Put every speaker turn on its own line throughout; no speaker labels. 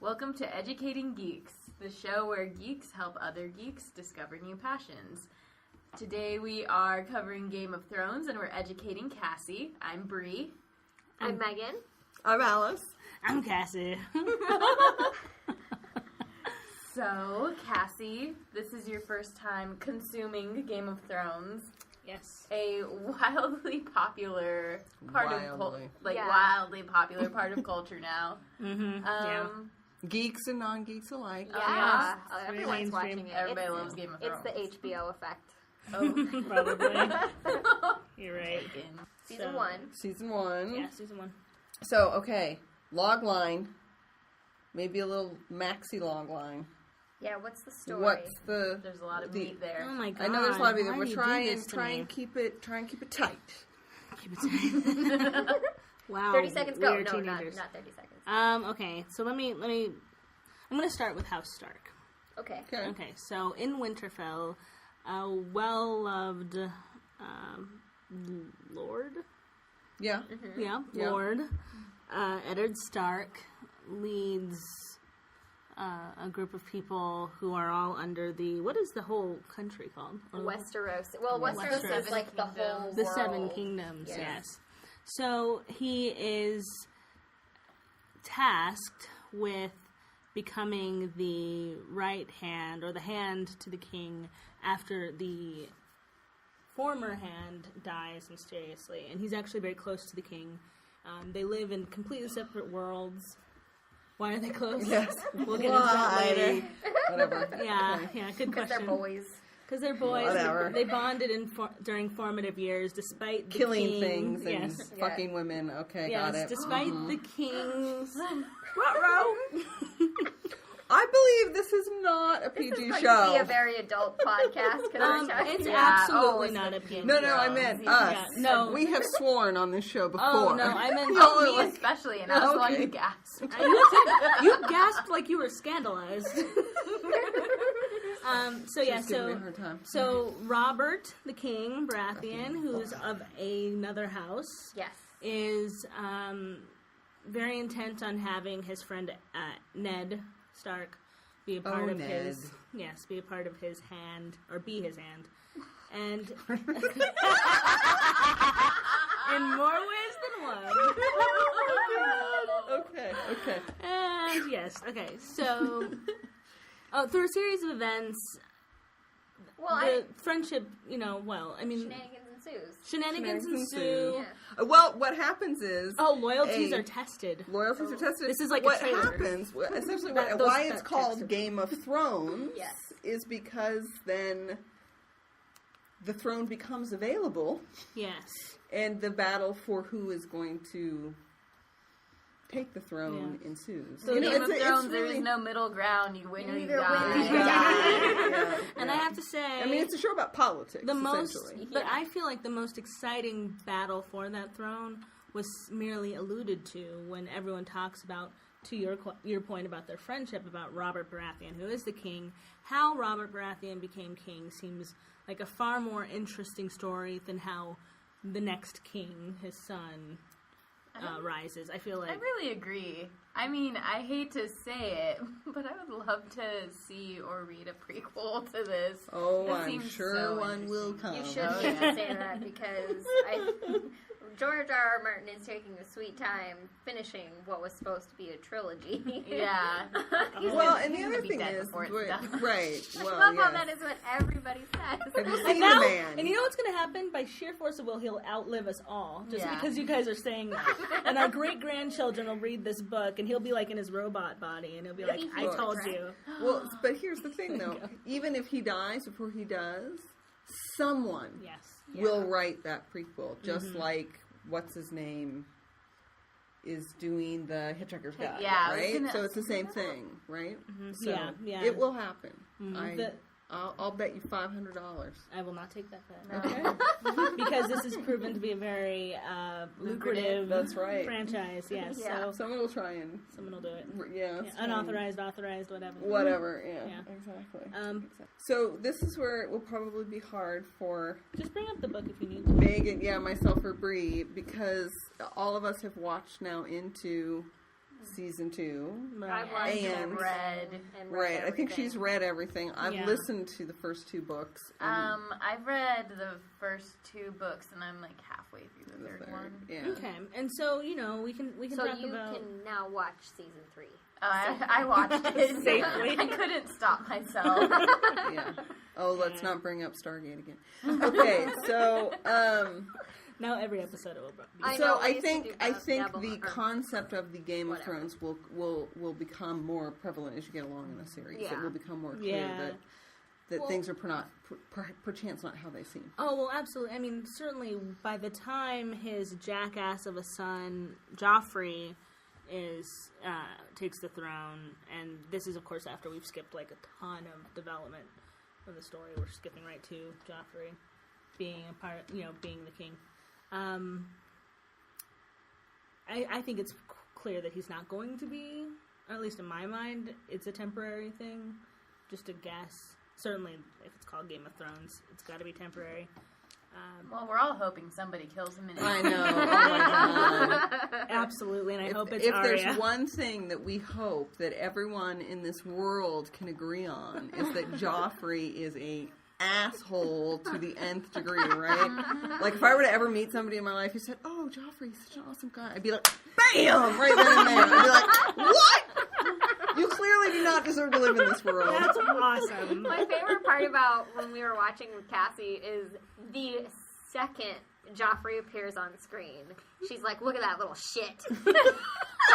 Welcome to Educating Geeks, the show where geeks help other geeks discover new passions. Today we are covering Game of Thrones and we're educating Cassie. I'm Bree.
I'm Megan.
I'm Alice.
I'm Cassie.
So, Cassie, this is your first time consuming Game of Thrones.
Yes.
A wildly popular part of wildly popular part of culture now.
Yeah.
Geeks and non-geeks alike.
Yeah.
Yes.
Everyone's watching it.
Everybody loves Game of Thrones.
It's the HBO effect.
Oh,
Probably. You're right.
Season 1.
Season 1.
Yeah, season 1.
So, okay. Log line. Maybe a little maxi log line.
Yeah, what's the story?
What's the...
There's a lot of meat there.
Oh my god.
I know there's a lot of meat there.
Why
We're
do you do
try and keep it tight.
Keep it tight. Wow.
30 seconds go.
We are
No, not
teenagers.
30 seconds.
Okay, so let me I'm going to start with House Stark.
Okay.
Okay, so in Winterfell, a well-loved Lord?
Yeah.
Mm-hmm.
Yeah,
Yeah.
Lord. Eddard Stark leads a group of people who are all under the... What is the whole country called?
Westeros. Well, Westeros is like the whole
The
world.
Seven Kingdoms,
Yes.
yes. So he is tasked with becoming the right hand, or the hand to the king, after the former hand dies mysteriously. And he's actually very close to the king. They live in completely separate worlds. Why are they close?
Yes.
We'll get into that later.
Whatever.
Yeah, good
Because
question.
they're boys.
Because they're boys.
Whatever.
They bonded during formative years, despite the
Killing
king,
things and
yes.
fucking women. Okay,
Yes,
got it.
despite the king's...
I believe this is not a PG
This is going
show.
to be a very adult podcast.
It's absolutely
it's
not
a
a PG.
No, I meant us.
Yeah, no.
We have sworn on this show before.
Oh, no, I meant...
Me especially, and I was the one
Okay.
who gasped.
You gasped like you were scandalized.
She's giving me a hard time.
So Robert, the king, Baratheon, who's of another house,
Yes.
is very intent on having his friend Ned Stark be a part of
Ned.
be a part of his hand, or be his hand, and in more ways than one.
Okay.
And yes, okay, so through a series of events,
Well,
the friendship, shenanigans ensue.
Yeah.
Well, what happens is...
Loyalties are tested.
Loyalties are tested.
This is like a
what
trailer.
happens, essentially
Those
why it's
that
called
texted.
Game of Thrones
Yes.
is because then the throne becomes available
Yes.
and the battle for who is going to take the throne ensues.
So Game of Thrones, there is no middle ground. You win or you
Either
die.
win or you die.
And I have to say,
I mean, it's a show about politics,
the most,
essentially.
but I feel like the most exciting battle for that throne was merely alluded to when everyone talks about, to your point about their friendship, about Robert Baratheon, who is the king. How Robert Baratheon became king seems like a far more interesting story than how the next king, his son, rises. I feel like...
I really agree. I mean, I hate to say it, but I would love to see or read a prequel to this.
Oh,
That
I'm
seems
sure
so
one will come.
You should
Oh, yeah.
say that because George R. Martin is taking a sweet time finishing what was supposed to be a trilogy.
Yeah.
Well, and the
He's
other
gonna be
thing
dead
is,
before it's done.
right?
I
Well,
love how
yes.
that is what everybody says.
Have you
And
seen
now,
the man?
and you know what's going to happen? By sheer force of will, he'll outlive us all. Just
Yeah.
because you guys are saying that. And our great-grandchildren will read this book, and he'll be like in his robot body, and he'll be like, I told you.
Well, but here's the thing, though. Even if he dies before he does, someone
Yes.
will write that prequel, just like what's his name is doing the Hitchhiker's Guide,
Yeah, I was
right?
gonna-
So it's the same thing, right? So
Yeah.
it will happen.
The-
I'll bet you $500.
I will not take that bet. Because this has proven to be a very lucrative
That's right.
franchise. Yes.
Yeah.
So
Someone will try and
someone will do it.
yeah,
Unauthorized, authorized, whatever.
whatever. Yeah,
Yeah.
exactly. So this is where it will probably be hard for
Just bring up the book if you need to.
Megan, myself or Bree, because all of us have watched now into season 2.
I
Right.
watched
And-
and
read.
and
Right, I think
everything.
she's read everything. I've
Yeah.
listened to the first 2 books. and
I've read the first 2 books, and I'm like halfway through the third one.
Yeah.
Okay, and so we can
So
talk
you
about.
can now watch season 3.
I watched it
Safely.
I couldn't stop myself.
Yeah. Oh, let's not bring up Stargate again. Okay, so
Now every episode will be.
I
so
know,
I
used to
think
do
I
double
think the
or
concept of the Game
whatever.
of Thrones will become more prevalent as you get along in the series. It
Yeah.
will become more clear
Yeah.
that
Well-
things are perchance not how they seem.
Oh, well, absolutely. I mean, certainly by the time his jackass of a son, Joffrey, takes the throne, and this is, of course, after we've skipped, like, a ton of development of the story. We're skipping right to Joffrey being a part, being the king. I think it's clear that he's not going to be, or at least in my mind, it's a temporary thing. Just a guess. Certainly, if it's called Game of Thrones, it's got to be temporary.
Well, we're all hoping somebody kills him in it.
I know. Oh my god.
Absolutely, and I hope it's
If
Arya.
there's one thing that we hope that everyone in this world can agree on is that Joffrey is a asshole to the nth degree, right? Like if I were to ever meet somebody in my life who said, "Oh, Joffrey's such an awesome guy," I'd be like, "Bam!" right then and there. I'd be like, "What? You clearly do not deserve to live in this world."
That's awesome.
My favorite part about when we were watching with Cassie is the second Joffrey appears on screen. She's like, "Look at that little shit."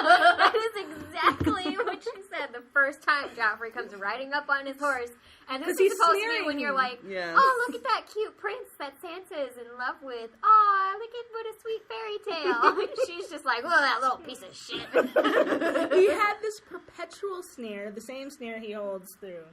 That is exactly what she said the first time Joffrey comes riding up on his horse. And this
'Cause
is
he's
supposed to be
sneering.
when you're like,
Yes.
"Oh, look at that cute prince that Sansa's in love with. Oh, look at what a sweet fairy tale." She's just like, "Oh, that little piece of shit."
He had this perpetual sneer, the same sneer he holds through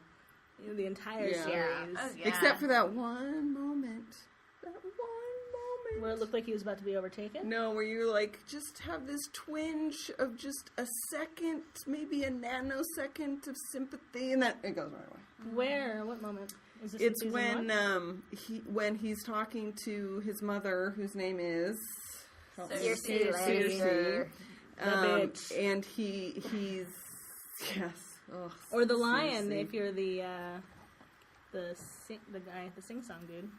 the entire
Yeah.
series,
Oh, yeah.
Except for that one moment. That one moment.
where it looked like he was about to be overtaken.
No, where you like just have this twinge of just a second, maybe a nanosecond of sympathy, and then it goes right away.
Where? What moment? Is this
It's
season
when
one?
when he's talking to his mother, whose name is
Cersei
Cersei,
The bitch.
and he's yes, oh,
Or the lion,
Cersei.
if you're the guy, the sing-song dude.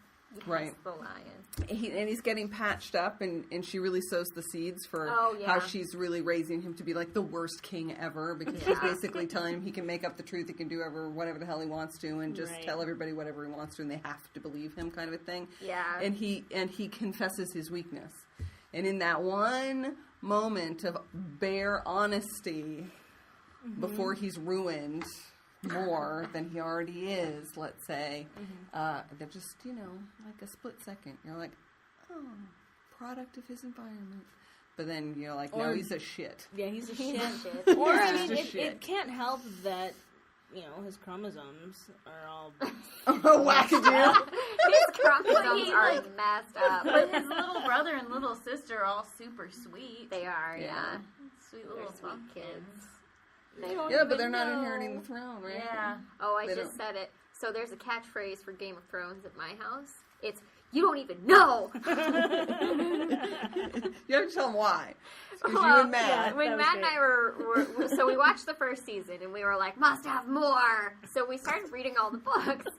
Right.
The lion.
And he's getting patched up, and she really sows the seeds for
Oh, yeah.
how she's really raising him to be like the worst king ever, because she's basically telling him he can make up the truth, he can do whatever the hell he wants to, and just
Right.
tell everybody whatever he wants to, and they have to believe him, kind of a thing.
Yeah.
And he confesses his weakness, and in that one moment of bare honesty, before he's ruined more than he already is, let's say, they're just, like a split second. You're like, oh, product of his environment. But then you're like, no,
Or-
he's a shit.
Yeah, he's a
He's
shit.
a shit.
Or, I
He's
mean,
a shit.
it can't help that, his chromosomes are all...
Oh, wackadoo.
His chromosomes
He,
are
like-
messed up.
But his little brother and little sister are all super sweet.
They are, yeah.
Sweet
They're
little
sweet
kids.
kids. They don't
Yeah, but
even
they're not
know.
inheriting the throne, right?
Yeah.
Oh, I
They
just
don't-
said it. So there's a catchphrase for Game of Thrones at my house. It's, "You don't even know."
You have to tell them why. Because you
Well,
and Matt.
yeah.
When
That was
Matt and
great.
I were so we watched the first season and we were like, must have more. So we started reading all the books,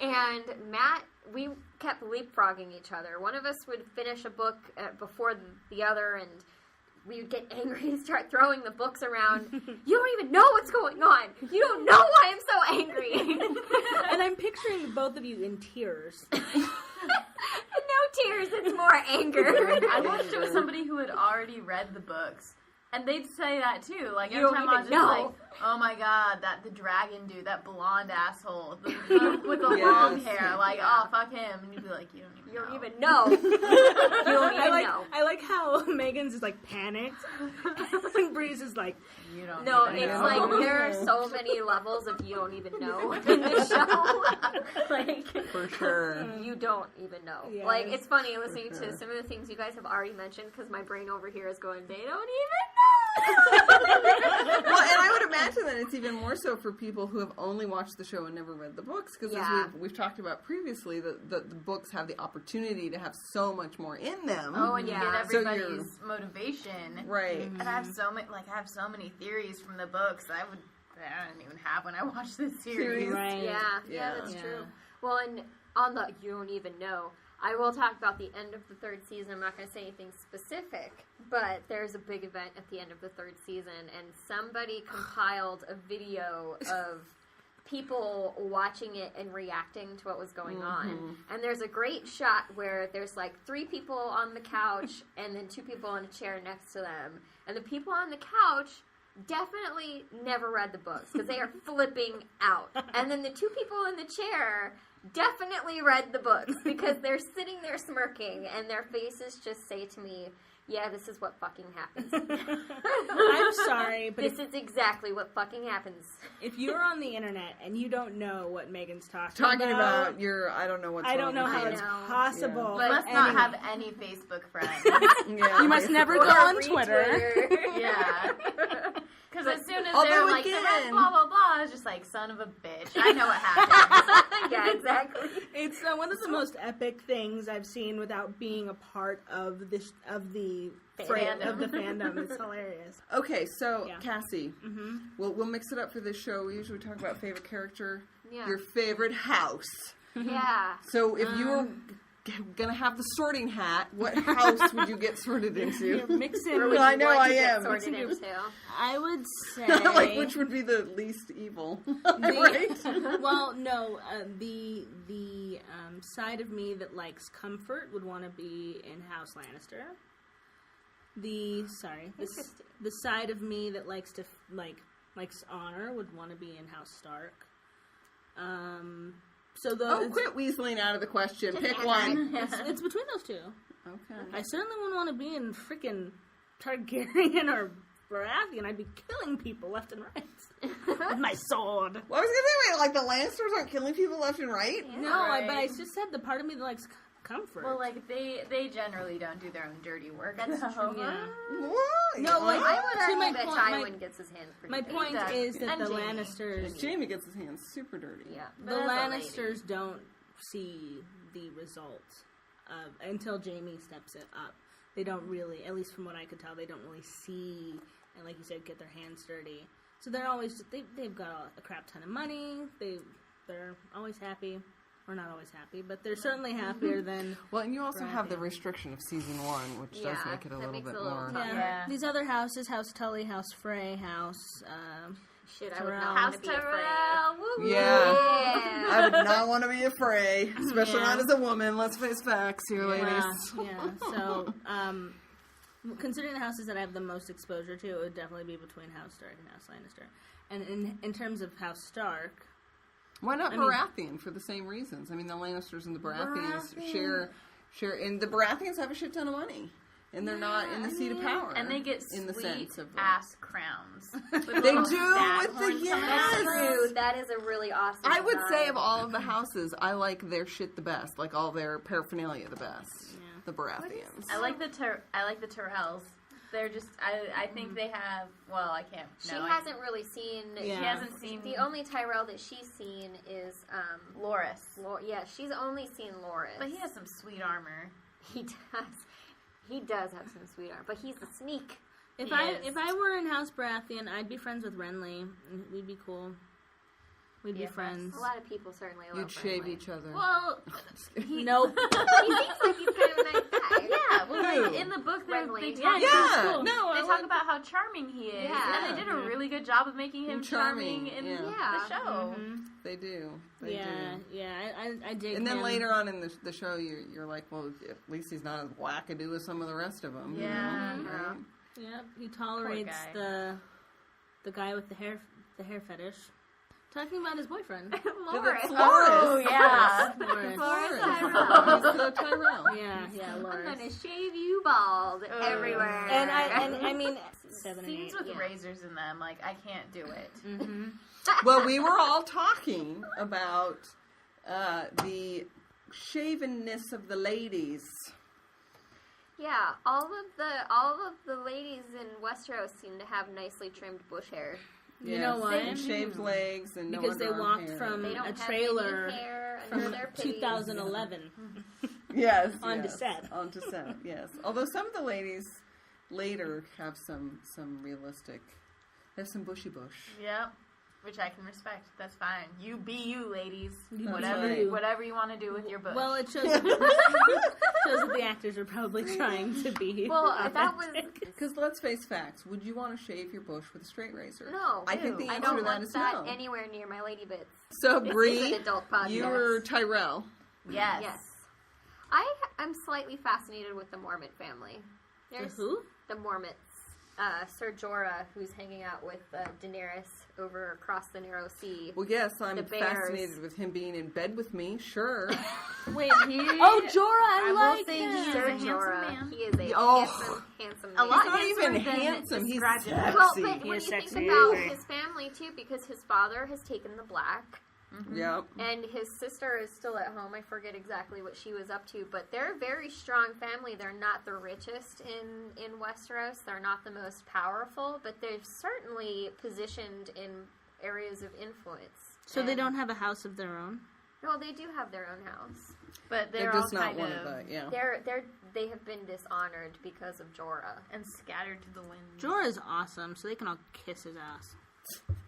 and Matt, we kept leapfrogging each other. One of us would finish a book before the other, and we would get angry and start throwing the books around. You don't even know what's going on. You don't know why I'm so angry.
And I'm picturing both of you in tears.
No tears, it's more anger.
I watched it with somebody who had already read the books. And they'd say that too. Like
You
every
don't
time I was
even
just
know.
like, "Oh my god, the dragon dude, that blonde asshole with the long
Yes.
hair, like, oh fuck him," and you'd be like, "You don't even know."
You don't even know. You don't
I
even
like
know.
I like how Megan's is like panicked, and Breeze is like,
You don't.
No,
even
it's
know.
like there are so many levels of you don't even know in the show. Like,
For sure.
you don't even know.
Yes.
Like, it's funny listening
sure.
to some of the things you guys have already mentioned because my brain over here is going, they don't even
Well, and I would imagine that it's even more so for people who have only watched the show and never read the books, because as we've talked about previously, the books have the opportunity to have so much more in them.
Oh, and you get
So
everybody's motivation.
Right.
And I have so many theories from the books that I didn't even have when I watched this series.
Right.
Yeah, that's true. Well, and on the you don't even know, I will talk about the end of the third season. I'm not going to say anything specific, but there's a big event at the end of the third season, and somebody compiled a video of people watching it and reacting to what was going on. And there's a great shot where there's like 3 people on the couch and then 2 people in a chair next to them. And the people on the couch definitely never read the books because they are flipping out. And then the 2 people in the chair definitely read the books because they're sitting there smirking and their faces just say to me, yeah, this is what fucking happens.
I'm sorry, but
this is exactly what fucking happens.
if you're on the internet and you don't know what Megan's talking
about your, I don't know what's
I
wrong
don't know
with
how
you.
it's possible.
You must not have any Facebook friends.
Yeah,
You must never go on Twitter.
Yeah. Because as soon as
Although
they're like,
again-
blah, blah, blah, it's just like, son of a bitch. I know what happened.
Yeah, exactly.
It's one of the most epic things I've seen without being a part of the fandom. It's hilarious.
Okay, so
Yeah.
Cassie, we'll mix it up for this show. We usually talk about favorite character,
Yeah.
your favorite house.
Yeah.
So if you were gonna have the sorting hat, what house would you get sorted into?
Mixing.
Or would
I
you
know
want
I
to get
am.
sorted into?
I would say
Like, which would be the least evil, right?
Well, no. The side of me that likes comfort would want to be in House Lannister. The side of me that likes to likes honor would want to be in House Stark.
Quit weaseling out of the question. Pick one.
It's between those two.
Okay.
I certainly wouldn't want to be in freaking Targaryen or Baratheon. I'd be killing people left and right with my sword.
Well, I was gonna say, like the Lannisters aren't killing people left and right.
No,
Right.
but I just said the part of me that likes comfort.
Well, like, they generally don't do their own dirty work.
That's true.
Yeah.
What?
No, like,
I would
to my
argue that
point-
Tywin gets his hands pretty
My
dirty.
point
does.
is that
And
the
Jaime.
Lannisters,
Jamie gets his hands super dirty.
Yeah.
the
But as a lady.
Lannisters don't see the results of until Jaime steps it up. They don't really, at least from what I could tell, they don't really see and, like you said, get their hands dirty. So they're always they've got a crap ton of money. They're always happy. Or not always happy, but they're certainly happier than...
Well, and you also have the
Baratheon.
restriction of season 1, which does make it a
that
little
makes
bit
it a little
more.
tougher.
Yeah.
These other houses, House Tully, House Frey, House...
Shit, I would
Tyrell.
not want to be afraid.
Yeah.
Yeah.
I would not want to be afraid, especially
Yeah.
not as a woman. Let's face facts here, ladies.
Yeah. So, considering the houses that I have the most exposure to, it would definitely be between House Stark and House Lannister. And in terms of House Stark...
Why not
I mean-
Baratheon for the same reasons? I mean, the Lannisters and the Baratheons share, and the Baratheons have a shit ton of money, and they're not in the seat of power.
And they get
in the
sweet
sense of
ass crowns.
They do with the
That's
yes.
true. That is a really awesome
I would say
design.
of all of the houses, I like their shit the best, like all their paraphernalia the best.
Yeah.
The Baratheons.
I like the Tyrells. They're just, I think they have, well, I can't.
She
no,
hasn't really seen...
Yeah.
She hasn't seen
The only Tyrell that she's seen is...
Loras.
yeah, she's only seen Loras.
But he has some sweet armor.
He does. He does have some sweet armor, but he's a sneak.
If
Yes.
I were in House Baratheon, I'd be friends with Renly. We'd be cool. We'd be
BFFs.
friends.
A lot of people certainly love
You'd shave
Renly.
each other.
Well,
Nope.
He seems like he's kind of a nice guy.
yeah. Well, like,
Who?
in the book,
Renly.
they
Yeah,
talk,
yeah,
cool.
no,
they
I
talk
like
about how charming he is.
Yeah.
And they did a
Yeah.
really good job of making him charming in
yeah.
Yeah.
the show.
They do. They
Yeah,
do.
yeah, I dig
And then
him.
later on in the show, you're like, well, at least he's not as wackadoo as some of the rest of them.
Yeah.
You know, right?
Yep, he tolerates
guy.
the guy with the hair fetish. Talking about his boyfriend.
Loras.
Oh, yeah.
Lawrence.
He's the Tyrell.
Yeah,
I'm
Lawrence.
gonna shave you bald everywhere.
And I mean 7 and 8.
Scenes with
yeah.
razors in them, like, I can't do it.
Mm-hmm.
Well, we were all talking about the shavenness of the ladies.
Yeah, all of the ladies in Westeros seem to have nicely trimmed bush hair.
You know why?
And shaved legs and
Because they walked from
They don't
a
have
trailer
any hair under
from
their pitties.
2011.
Yes.
Onto set.
Onto set, yes. Although some of the ladies later have some realistic, they have some bushy bush.
Yep. Which I can respect. That's fine. You be you, ladies.
You be
whatever
you.
Whatever you want to do with your bush.
Well, it shows that the actors are probably trying to be.
Well, that was...
Because let's face facts. Would you want to shave your bush with a straight razor?
No.
I think the
I
answer
don't
to that
want
is
that
no.
anywhere near my lady bits.
So,
This is
Bree,
an adult podcast.
you were Tyrell.
yes.
Yes. I'm slightly fascinated with the Mormont family. There's
who?
The Mormonts. Ser Jorah, who's hanging out with Daenerys over across the Narrow Sea.
Well, yes, I'm
The bears.
fascinated with him being in bed with me. Sure.
Wait,
He,
oh, Jorah, I
will
like
say
him.
he is
Sir
a handsome
Jorah.
man.
He is a
Oh.
handsome
A
man.
lot
He's not even
handsomer than
handsome. He's
described in the
sexy.
Well, but
He
when
is
you think
sexy,
about
I agree.
his family, too, because his father has taken the black,
Yeah.
and his sister is still at home. I forget exactly what she was up to, but they're a very strong family. They're not the richest in Westeros. They're not the most powerful, but they're certainly positioned in areas of influence.
So they don't have a house of their own?
No, they do have their own house.
But
They're
they're all
just not
kind
one
of
of the, yeah.
They have been dishonored because of Jorah.
and scattered to the wind.
Jorah's awesome, so they can all kiss his ass.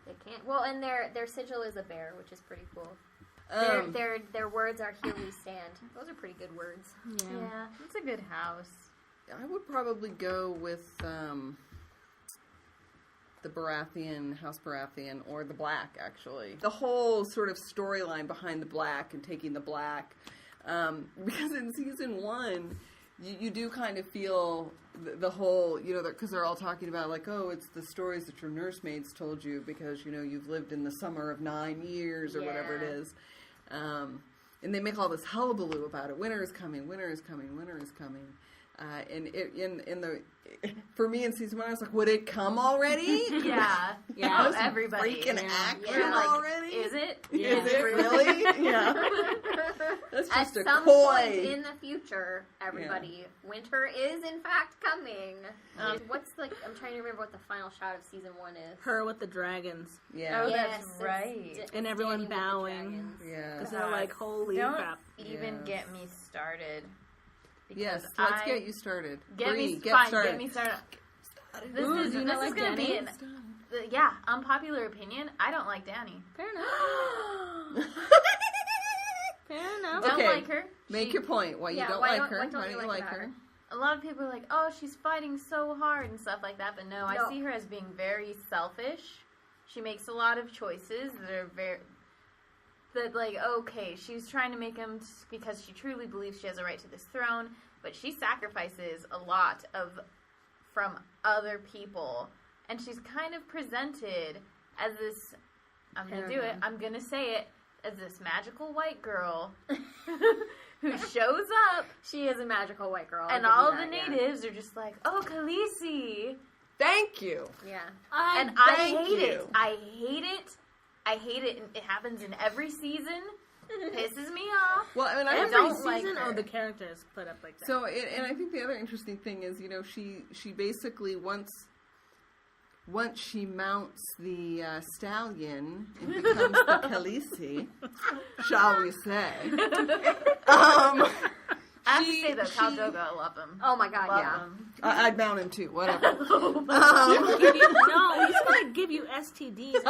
They can't. Well, and their sigil is a bear, which is pretty cool. Their words are "Here we stand." Those are pretty good words.
Yeah, it's a good house.
I would probably go with the Baratheon, House Baratheon, or the Black, actually. The whole sort of storyline behind the Black and taking the Black. Because in season 1, you do kind of feel the whole, because they're all talking about, like, oh, it's the stories that your nursemaids told you because, you've lived in the summer of 9 years or whatever it is. And they make all this hullabaloo about it. Winter is coming, winter is coming, winter is coming. For me in season 1, I was like, would it come already?
Yeah.
Yeah.
Oh, everybody.
Freaking
yeah.
action
You're like,
already?
is it?
Is it really? Yeah. That's
At
just a
some
coy.
point in the future, everybody, winter is in fact coming. I'm trying to remember what the final shot of season 1 is.
Her with the dragons.
Yeah.
Oh,
Yes,
that's
it's
right.
And everyone
Danny with the
bowing.
dragons.
Yeah.
Because they're like, holy
Don't
crap.
even
Yes.
get me started.
Yes,
Because
let's get you started.
Get
Bree,
me
get
started.
started.
This
Ooh,
is
do you not like
going to be
Danny?
unpopular opinion. I don't like Danny.
Fair enough. Fair enough.
Don't
Okay.
like her.
Make your point. Why you
Yeah,
don't
why
like
don't-
her?
what don't
Why
you
don't you
like
like
about
her?
her?
A lot of people are like, oh, she's fighting so hard and stuff like that. But no, I
No.
see her as being very selfish. She makes a lot of choices that are okay, she's trying to make them because she truly believes she has a right to this throne, but she sacrifices a lot from other people, and she's kind of presented as this, I'm going to do it, I'm going to say it, as this magical white girl who shows up,
She is a magical white girl.
and all the natives are just like, oh, Khaleesi.
Thank you.
Yeah.
And I
Thank
hate
you.
it. I hate it. And it happens in every season. Pisses me off.
Well, I mean, I
I
Every
don't like
season,
her.
the characters put up like that.
So, and I think the other interesting thing is, she basically once she mounts the stallion and becomes the Khaleesi, shall we say?
I have to say though, Khal Drogo, I love him.
Oh my god,
Love
yeah.
him.
I'd mount him too. Whatever.
He's gonna give you STDs.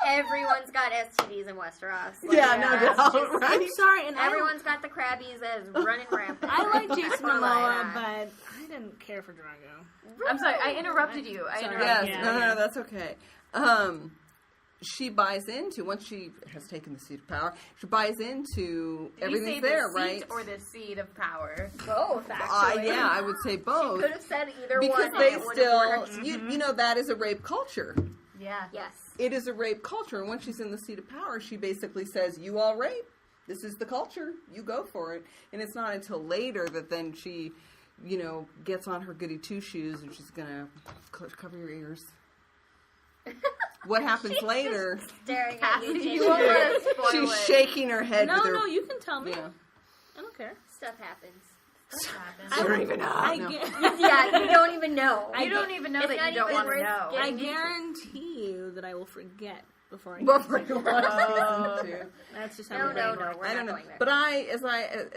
Everyone's got STDs in Westeros.
Yeah, no doubt, right?
I'm sorry, and
Everyone's got the crabbies that is running rampant.
I like Jason
That's what I
Momoa,
like.
but I didn't care for Drago.
I'm sorry, I interrupted you.
Yes,
Yeah.
no, that's okay. She buys into, once she has taken the seat of power, she buys into
Did you say
everything's there,
the seat
right?
or the seed of power?
Both, actually.
Yeah, I would say both.
Could have said either
Because
one.
they
and it would
still,
have worked.
you know, that is a rape culture.
Yeah.
Yes.
It is a rape culture, and once she's in the seat of power, she basically says, you all rape. This is the culture. You go for it. And it's not until later that then she, gets on her goody two-shoes and she's going to cover your ears. What happens later?
Staring at you.
You
Jason.
won't let us spoil
She's
it.
shaking her head with her...
No, you can tell me.
Yeah.
I don't care.
Stuff happens.
That happens.
I don't even know.
No.
Yeah, you don't even know.
You don't even know
It's
that
not
you don't
even
want to
worth
know.
getting
I
into.
guarantee you that I will forget before I
Before you watch season 2.
That's just how
No,
my brain
no,
works.
we're
I
not
don't know,
going there.
but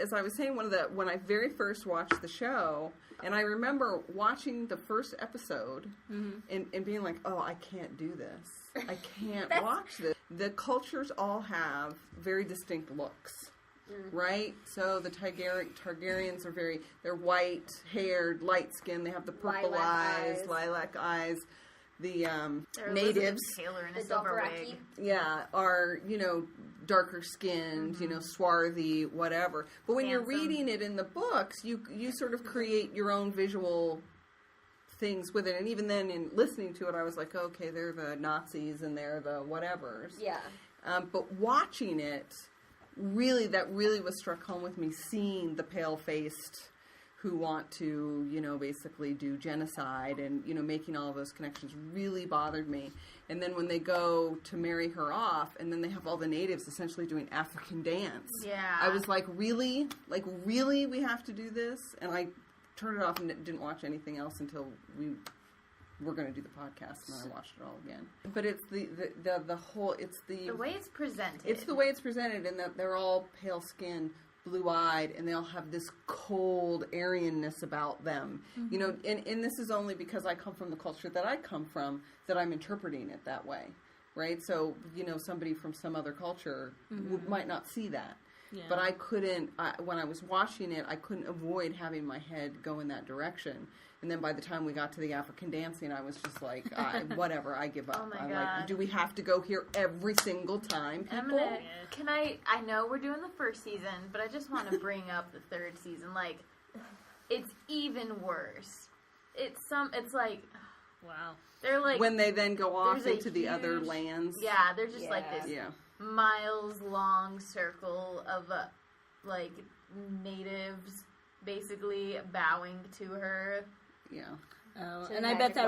as I was saying, when I very first watched the show, and I remember watching the first episode and being like, oh, I can't do this. I can't watch this. The cultures all have very distinct looks, right? So the Targaryens are they're white-haired, light-skinned. They have the purple lilac eyes. The
They're
natives,
Elizabeth Taylor in a
The
silver
Dothraki.
wig.
are, darker skinned, swarthy, whatever. But when you're
Handsome.
reading it in the books, you sort of create your own visual things with it. And even then, in listening to it, I was like, okay, they're the Nazis and they're the whatevers.
Yeah.
But watching it, that really was struck home with me, seeing the pale-faced who want to, basically do genocide and, making all of those connections really bothered me. And then when they go to marry her off, and then they have all the natives essentially doing African dance.
Yeah.
I was like, really? Like, really we have to do this? And I turned it off and didn't watch anything else until we were going to do the podcast, and then I watched it all again. But it's the whole, it's
The way it's presented.
it's the way it's presented, in that they're all pale-skinned, blue-eyed, and they all have this cold Aryanness about them. And this is only because I come from the culture that I come from that I'm interpreting it that way, right? So, somebody from some other culture might not see that.
Yeah.
But I couldn't, when I was watching it, I couldn't avoid having my head go in that direction. And then by the time we got to the African dancing, I was just like, whatever, I give up.
Oh my
I'm
God.
like, do we have to go here every single time, people?
I know we're doing the first season, but I just want to bring up the third season. Like, it's even worse. It's like,
Wow.
they're like,
When they then go off
there's a
into the other
huge-
lands.
yeah, they're just like this
Yeah.
miles-long circle of, natives basically bowing to her.
Yeah.
Oh,
To
and
the
I bet
magic
that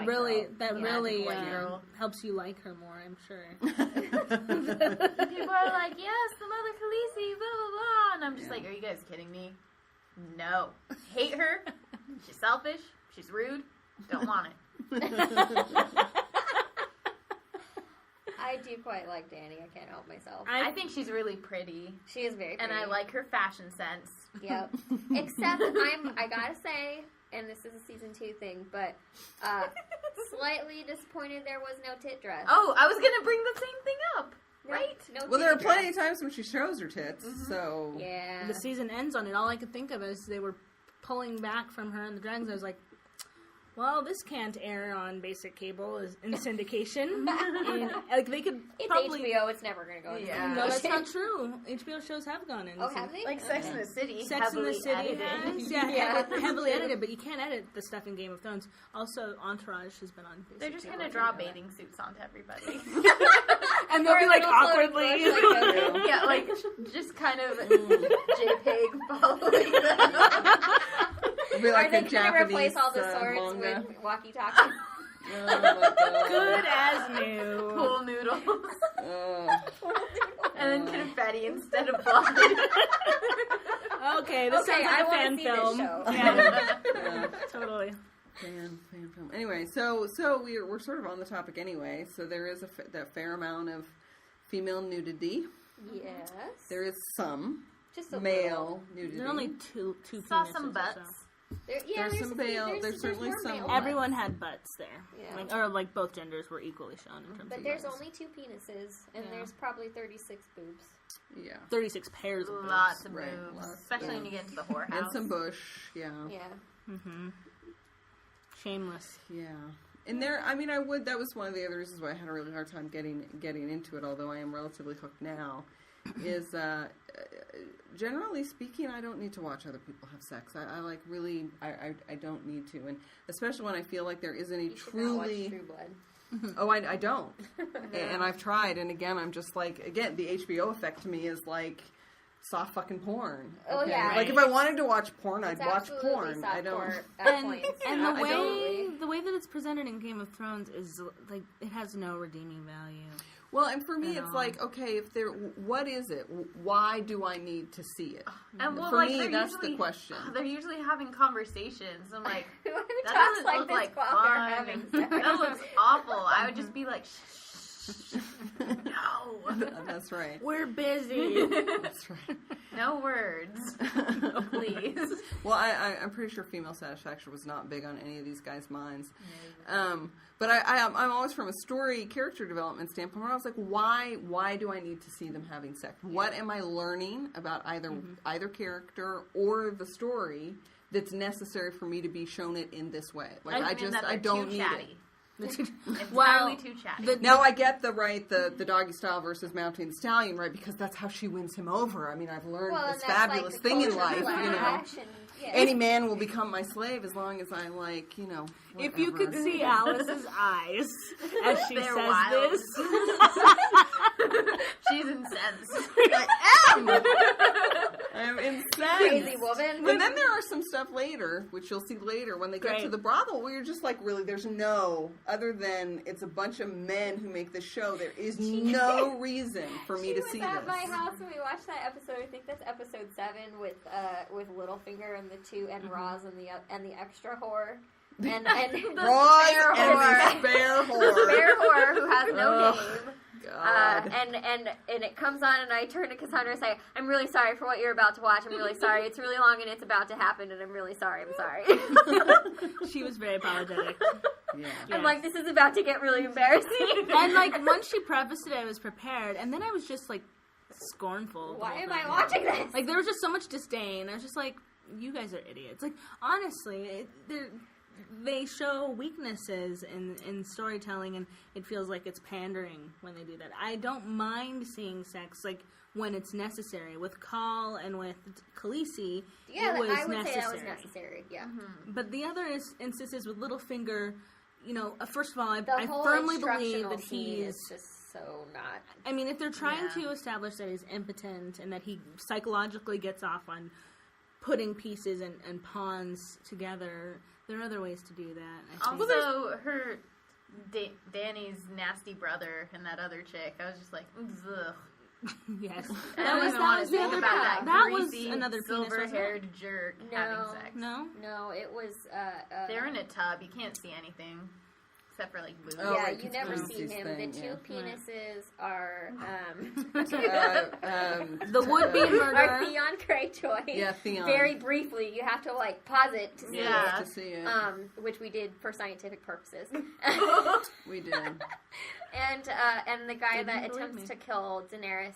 white
really
white girl.
helps you like her more, I'm sure.
People are like, yes, the Mother Khaleesi, blah, blah, blah. And I'm just like, are you guys kidding me? No. Hate her. She's selfish. She's rude. Don't want it.
I do quite like Dany. I can't help myself.
I think she's really pretty.
She is very pretty.
And I like her fashion sense.
Yep. Except I gotta say, and this is a season 2 thing, but slightly disappointed there was no tit dress.
Oh, I was going to bring the same thing up.
No,
Right?
No
Well, there are
titty
plenty
dress.
of times when she shows her tits, so...
Yeah.
The season ends on it. All I could think of is they were pulling back from her and the dragons. I was like, well, this can't air on basic cable in syndication. And, they could
It's
probably...
HBO. It's never going to go in
Yeah.
No, that's not true. HBO shows have gone in.
Oh, have they?
Like Sex in the City.
Sex in the
heavily
City
edited.
has. Yeah,
Yeah.
heavily edited, but you can't edit the stuff in Game of Thrones. Also, Entourage has been on basic
They're just
cable.
going to draw bathing suits onto everybody.
And they'll
Or
be
a
like
little floating
awkwardly...
bush, like Goku.
Yeah, like, just kind of JPEG following them.
It'll be
Are
like
they
a
going to
Japanese
replace all the swords
manga.
with walkie-talkies?
Oh, my God.
Good as new.
Pool noodles.
Oh.
And then confetti instead of blood.
Okay, this
Okay,
sounds
I
like a
wanna
fan
see this
film.
show.
Yeah,
Yeah.
totally.
Fan film. Anyway, so we're sort of on the topic anyway. So there is a fair amount of female nudity.
Yes.
There is some
Just a
male nudity.
There are only two
Saw
penises
some
or
butts.
so.
There's some male. There's certainly
more
some.
male
Everyone had butts there.
Yeah.
Like both genders were equally shown in terms
But
of
there's
butts.
only 2 penises, and
Yeah.
there's probably 36 boobs.
Yeah.
36 pairs of boobs.
Lots of
Right,
boobs.
lots.
Especially when you get into the whorehouse.
And some bush. Yeah.
Yeah.
Mm-hmm. Shameless.
Yeah. And there, I mean, that was one of the other reasons why I had a really hard time getting into it, although I am relatively hooked now, is, generally speaking, I don't need to watch other people have sex. I like really, I don't need to. And especially when I feel like there isn't any
You should not watch
truly...
True Blood.
Oh, I don't. And I've tried, and again, I'm just like, again, the HBO effect to me is like, soft fucking porn.
Oh, yeah.
Like, if I wanted to watch porn, I'd
It's
watch
absolutely
porn. I don't...
softcore at points.
And
Absolutely.
the way that it's presented in Game of Thrones is like it has no redeeming value.
Well, and for me,
At
it's
all.
like, okay, if there, what is it? Why do I need to see it?
And well,
For
like,
me,
they're
that's
usually,
the question.
They're usually having conversations. I'm like,
Who
that
talks
doesn't
like
look
this
like
while they're
fun.
having sex?
That looks awful. I would just be like, shh, no.
That's right.
We're busy.
That's right.
No words, please.
Well, I'm pretty sure female satisfaction was not big on any of these guys' minds. But I'm always from a story character development standpoint where I was like, why do I need to see them having sex? What am I learning about either character or the story that's necessary for me to be shown it in this way? Like, I don't need it.
Entirely too chatty.
Now I get the doggy style versus mounting the stallion, right? Because that's how she wins him over. I mean, I've learned this fabulous thing in life, you know. Any man will become my slave as long as I like, you know.
If you could
whatever.
see Alice's eyes as she
They're
says
wild.
this.
She's incensed.
I'm incensed.
Crazy woman.
And then there are some stuff later, which you'll see later, when they get
Great.
to the brothel, where you're just like, really, there's no, other than it's a bunch of men who make the show, there is no reason for me to see
She was at
this.
my house when we watched that episode. I think that's episode 7 with Littlefinger and the two and Roz and the extra whore. And
Roz
spare
and
whore.
the spare whore.
Spare whore who has no name.
God.
And it comes on, and I turn to Cassandra and say, "I'm really sorry for what you're about to watch. I'm really sorry. It's really long, and it's about to happen, and I'm really sorry. I'm sorry."
She was very apologetic.
Yeah.
I'm like, this is about to get really embarrassing.
And like once she prefaced it, I was prepared, and then I was just like scornful. the
Why
whole
am
thing.
I watching this?
Like there was just so much disdain. I was just like, you guys are idiots. Like honestly, they show weaknesses in storytelling, and it feels like it's pandering when they do that. I don't mind seeing sex like when it's necessary. With Call and with Khaleesi,
Yeah,
it was
I would
necessary.
say that was necessary. Yeah.
But the other instances with Littlefinger, you know, first of all, I
whole
firmly believe
instructional
that
scene
he's.
is just so not.
I mean, if they're trying
Yeah.
to establish that he's impotent and that he psychologically gets off on putting pieces and pawns together, there are other ways to do that. I think.
Also, her Danny's nasty brother and that other chick. I was just like, ugh.
Yes,
I don't even want to think
other
about
guy.
that
was
greasy,
another penis, wasn't it?
silver-haired jerk having sex.
No.
No, it was.
They're in a tub. You can't see anything except for like boobs.
Oh,
Yeah,
right,
you never see
Khaleesi's
him.
thing,
The two
yeah.
penises are
The would-be
are
murderer.
Theon Greyjoy.
Yeah, Theon.
Very briefly, you have to like pause it to see
Yeah.
To see it.
it. Which we did for scientific purposes.
We did.
And the guy that
Didn't believe
attempts
me.
to kill Daenerys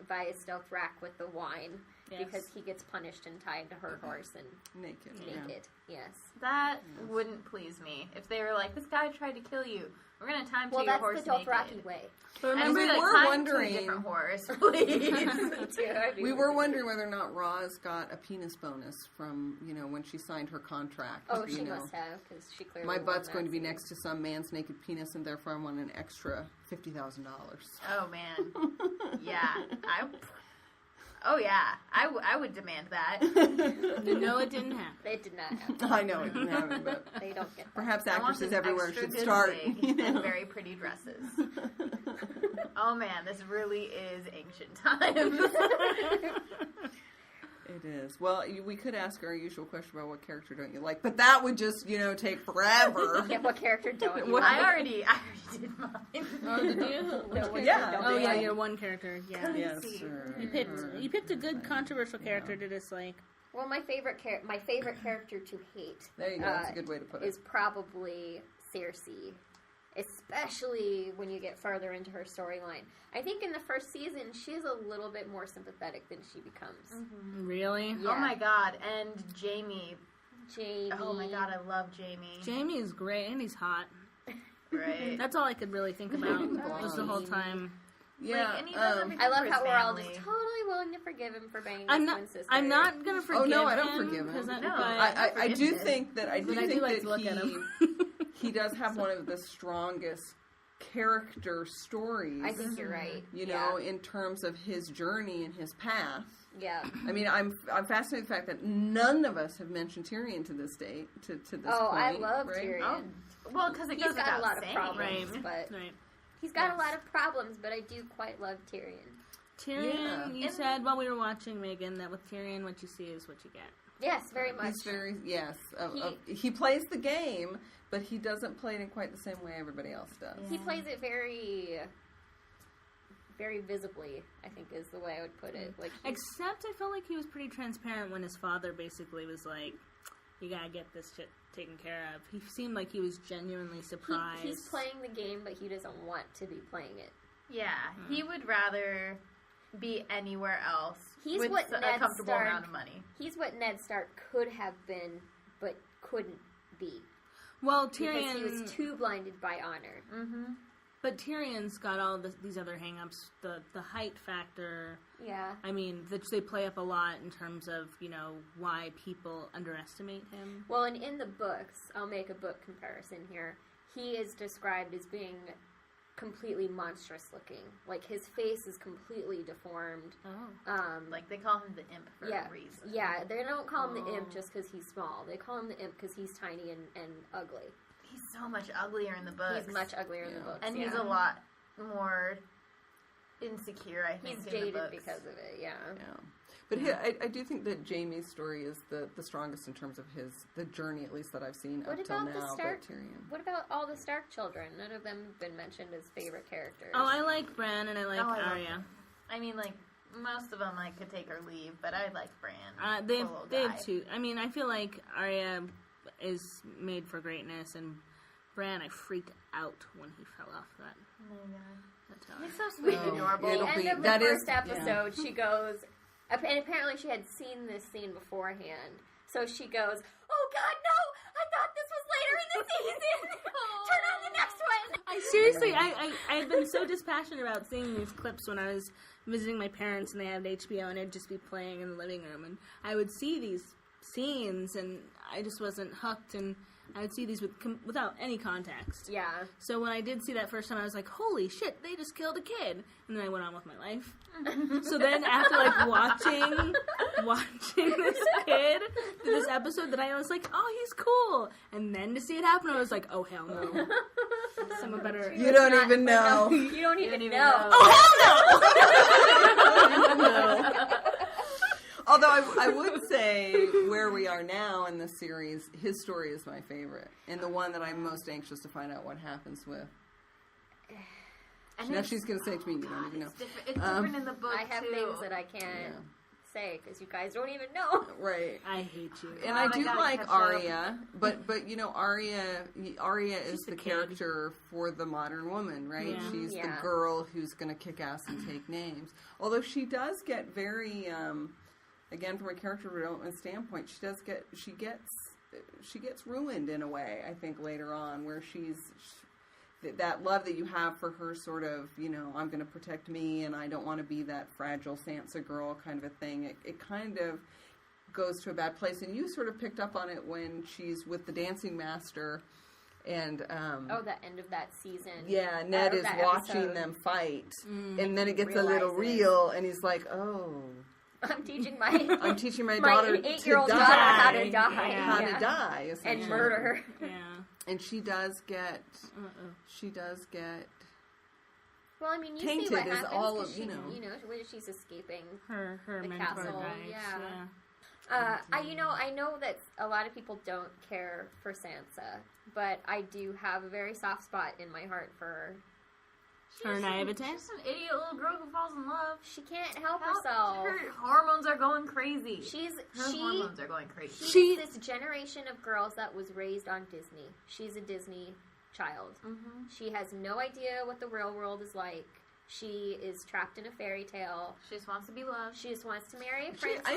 by a stealth rack with the wine
Yes.
because he gets punished and tied to her horse and
Naked.
naked. Yes.
That wouldn't please me. If they were like, this guy tried to kill you. We're going to time to
Well,
your
that's
horse
the Dothraki
naked.
way.
But
And
remember,
we
we're like,
were
time
wondering-
to a different horse, please.
Me too, I do.
We were wondering whether or not Roz got a penis bonus from, you know, when she signed her contract.
Oh,
you
she
know.
must have, because she clearly
My
won
butt's
that
going to be
scene.
next to some man's naked penis, and therefore I want an extra $50,000.
Oh, man. Yeah. I would demand that.
no, it didn't happen.
They did not have.
I know it didn't happen, but
They don't get that.
perhaps
I want
actresses
this
everywhere
extra
should
good
start.
wig
You know?
and very pretty dresses. Oh, man. This really is ancient times.
It is. Well, we could ask our usual question about what character don't you like, but that would just, you know, take forever.
Yeah, what character don't you
I
like?
already did mine.
Oh, did you?
No, what
Yeah.
character don't
Oh
you
yeah,
like?
your one character. Yeah.
Yes,
see.
sir.
You picked a good controversial character to dislike.
Well, my favorite character to hate
There you go. That's a good way to put it.
is probably Cersei, especially when you get further into her storyline. I think in the first season, she's a little bit more sympathetic than she becomes.
Really?
Yeah.
Oh, my God. And Jamie.
Jamie.
Oh, my God. I love Jamie.
Jamie is great and he's hot.
Right.
That's all I could really think about was the whole time.
Yeah.
and he does everything
I love
for his
how we're all
family.
just totally willing to forgive him for banging
I'm
his
not.
twin sister.
I'm not gonna forgive him.
no, I don't forgive him.
'cause
No.
but
I do
forgiveness.
think that
But I do like to look at him.
he does have one of the strongest character stories.
I think you're right.
You know, in terms of his journey and his path.
Yeah.
I mean, I'm fascinated with the fact that none of us have mentioned Tyrion to this date, to this point.
Oh, I love
right?
Tyrion.
Oh, well, because
He's got a lot of problems, but
Right.
he's got a lot of problems, but I do quite love Tyrion.
Tyrion, you said while we were watching, Megan, that with Tyrion, what you see is what you get.
Yes, very much.
He's very, he plays the game, but he doesn't play it in quite the same way everybody else does.
He plays it very, very visibly, I think is the way I would put it. Like,
Except I felt like he was pretty transparent when his father basically was like, you gotta get this shit taken care of. He seemed like he was genuinely surprised.
he's playing the game, but he doesn't want to be playing it.
Yeah, he would rather be anywhere else
He's
with
what
a
Ned
comfortable
Stark-
amount of money.
He's what Ned Stark could have been, but couldn't be.
Well, Tyrion...
Because he was too blinded by honor.
Mm-hmm.
But Tyrion's got all these other hang-ups. The height factor...
Yeah.
I mean, they play up a lot in terms of, you know, why people underestimate him.
Well, and in the books, I'll make a book comparison here, he is described as being completely monstrous looking. Like, his face is completely deformed.
Oh.
Like, they call him the imp for a reason.
Yeah, they don't call him the imp just because he's small. They call him the imp because he's tiny and ugly.
He's so much uglier in the books.
He's much uglier in the books.
And he's a lot more insecure, I think,
He's
in
jaded
the books.
because of it, yeah.
But I do think that Jaime's story is the strongest in terms of the journey, at least that I've seen
What
up till
about the
now.
Stark?
But Tyrion.
What about all the Stark children? None of them have been mentioned as favorite characters.
Oh, I like Bran and I like
I love
Arya.
them. I mean, like, most of them I could take or leave, but I like Bran.
They
Poor little
have
guy.
two. I mean, I feel like Arya is made for greatness, and Bran, I freaked out when he fell off that tower.
He's so sweet and adorable.
it'll
the end
be-
of the
that is-
first episode, she goes, and apparently she had seen this scene beforehand. So she goes, "Oh God, no! I thought this was later in the season. Turn on the next one."
I seriously, I had been so dispassionate about seeing these clips when I was visiting my parents and they had HBO and it'd just be playing in the living room and I would see these scenes and I just wasn't hooked and I would see these without any context.
Yeah.
So when I did see that first time, I was like, holy shit, they just killed a kid. And then I went on with my life. So then after, like, watching this kid, this episode, that I was like, oh, he's cool. And then to see it happen, I was like, oh, hell no. Someone better...
You don't even know.
You don't even know.
Oh, hell no!
Although I would say where we are now in the series, his story is my favorite. And the one that I'm most anxious to find out what happens with.
And
Now she's going to say it to me, you don't even know.
It's different in the book,
I have
too.
things that I can't say because you guys don't even know.
Right.
I hate you.
And
Oh
I
my
do
God,
like
catch
Arya, but you know, Arya is the
the kid.
character for the modern woman, right?
Yeah.
She's the
Yeah.
girl who's going to kick ass and take names. Although she does get very, again, from a character development standpoint, she gets ruined in a way. I think later on, where that love that you have for her, sort of, you know, I'm going to protect me, and I don't want to be that fragile Sansa girl kind of a thing. It kind of goes to a bad place, and you sort of picked up on it when she's with the dancing master, and
The end of that season.
yeah, Ned is
that
watching
episode.
them fight, and then it gets a little
Realizes.
real, and he's like, oh,
I'm teaching my
I'm teaching my daughter to
8-year-old
die.
daughter how to die.
Yeah.
How
Yeah.
to die,
And
essentially.
murder.
Yeah.
And she does get
Well, I mean, you
Tainted
see what
is
happens.
all
'cause
of,
she,
you know.
when she's escaping.
Her
The
mentor
castle,
dies.
yeah. I know that a lot of people don't care for Sansa, but I do have a very soft spot in my heart for her.
Her naivete?
She's just an idiot little girl who falls in love.
She can't help herself.
Her hormones are going crazy. Her
She
hormones are going crazy.
she's this generation of girls that was raised on Disney. She's a Disney child.
Mm-hmm.
She has no idea what the real world is like. She is trapped in a fairy tale.
She just wants to be loved.
She just wants to marry a prince.
I'm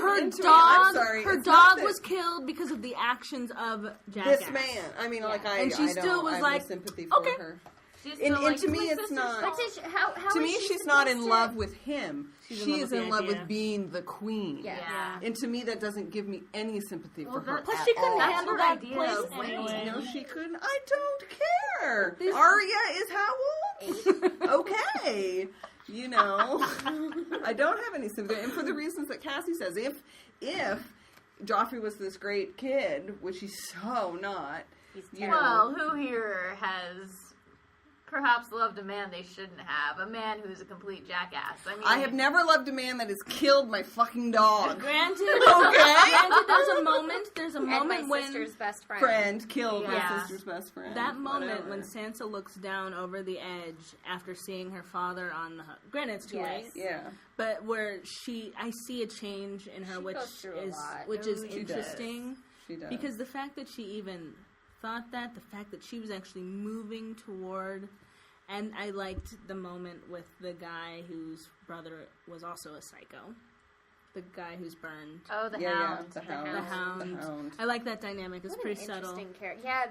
sorry,
Her
it's not
dog
that-
was killed because of the actions of Jackass.
This man. I mean,
Yeah.
like,
And she
I
still
don't,
was
I have
like,
no sympathy for
okay.
her.
She's
And
still like,
to me,
"My
it's
sister's
not.
But how
To
is
me,
she
she's not in
supposed
love with him.
She's
She is in love
idea.
with being the queen.
Yeah.
And to me, that doesn't give me any sympathy for her.
Plus,
at
she couldn't
all.
That's
handle
her
that
idea
place
of winning.
anyway.
No, she couldn't. I don't care. Arya is how old? Okay. You know, I don't have any sympathy. And for the reasons that Cassie says, if Joffrey was this great kid, which he's so not,
He's
you
terrible.
know.
Well, who here has perhaps loved a man they shouldn't have? A man who's a complete jackass. I mean,
I have never loved a man that has killed my fucking dog.
Granted,
Okay.
there's a moment
And my
when
sister's best friend.
Friend killed
Yeah.
my sister's best friend.
that moment
Whatever.
when Sansa looks down over the edge after seeing her father on the hook. Granted, it's too
Yes.
late.
Yeah.
But where I see a change in her,
She
which
goes through a
is
lot.
which is
She does.
interesting
She does.
because the fact that she even thought that, the fact that she was actually moving toward, and I liked the moment with the guy whose brother was also a psycho, the guy who's burned.
Oh, the
yeah,
hound.
the hound.
The Hound.
The Hound.
I like that dynamic. It's
What
pretty
an
subtle.
interesting character. Yeah,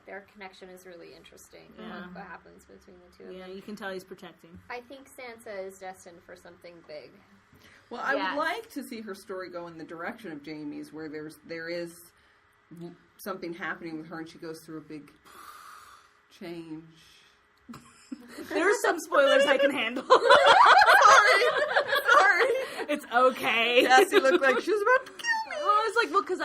their connection is really interesting.
Yeah.
What happens between the two of
Yeah,
them.
you can tell he's protecting.
I think Sansa is destined for something big.
Well, I
Yes.
would like to see her story go in the direction of Jamie's, where there is something happening with her, and she goes through a big change.
There are some spoilers I can handle.
Sorry.
It's okay.
Cassie looked like she was about to kill me.
Well, it's like, well, because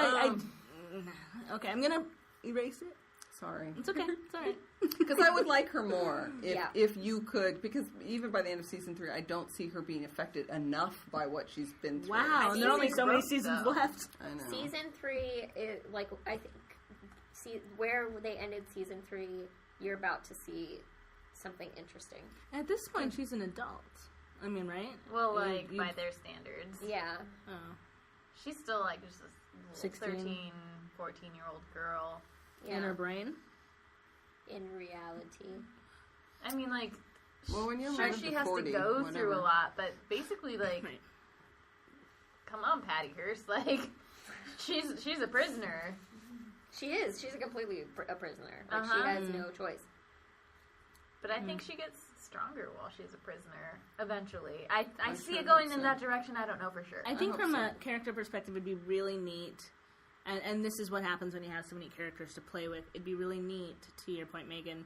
okay, I'm gonna erase it.
Sorry.
It's okay. It's all right.
Because I would like her more
Yeah.
if you could, because even by the end of season 3, I don't see her being affected enough by what she's been through.
Wow, and there are only so many
growth,
seasons
though.
left.
I know.
Season 3, I think, where they ended season 3, you're about to see something interesting.
At this point, she's an adult. I mean, right?
Well,
You-
like,
you-
by their standards.
Yeah.
Oh.
She's still, like, just a
16.
13, 14-year-old girl.
Yeah.
In her brain.
In reality.
I mean, like,
Well, when you
sure,
live
she
to
has
40,
to go
whatever.
through a lot, but basically, like,
Right.
come on, Patty Hearst, like, she's a prisoner.
She is. She's completely a prisoner. Like,
Uh-huh.
she has no choice.
But I think she gets stronger while she's a prisoner, eventually. I see
sure
it going
hope
in
so.
that direction, I don't know for sure.
I think
hope
from
so.
a character perspective, it'd be really neat, and this is what happens when you have so many characters to play with. It'd be really neat, to your point, Megan,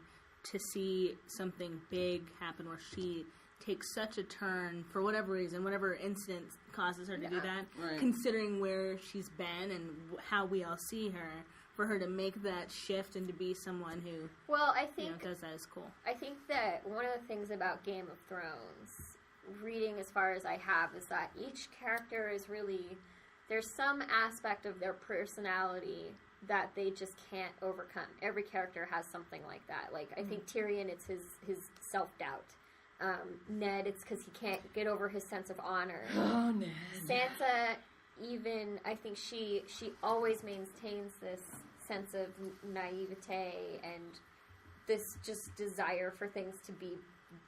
to see something big happen where she takes such a turn for whatever reason, whatever incident causes her to do that,
right.
considering where she's been and how we all see her, for her to make that shift and to be someone who
Well, I think
does that is cool.
I think that one of the things about Game of Thrones, reading as far as I have, is that each character is really, there's some aspect of their personality that they just can't overcome. Every character has something like that. Like, I think Tyrion, it's his self-doubt. Ned, it's because he can't get over his sense of honor.
Oh, Ned.
Sansa, even, I think she always maintains this sense of naivete and this just desire for things to be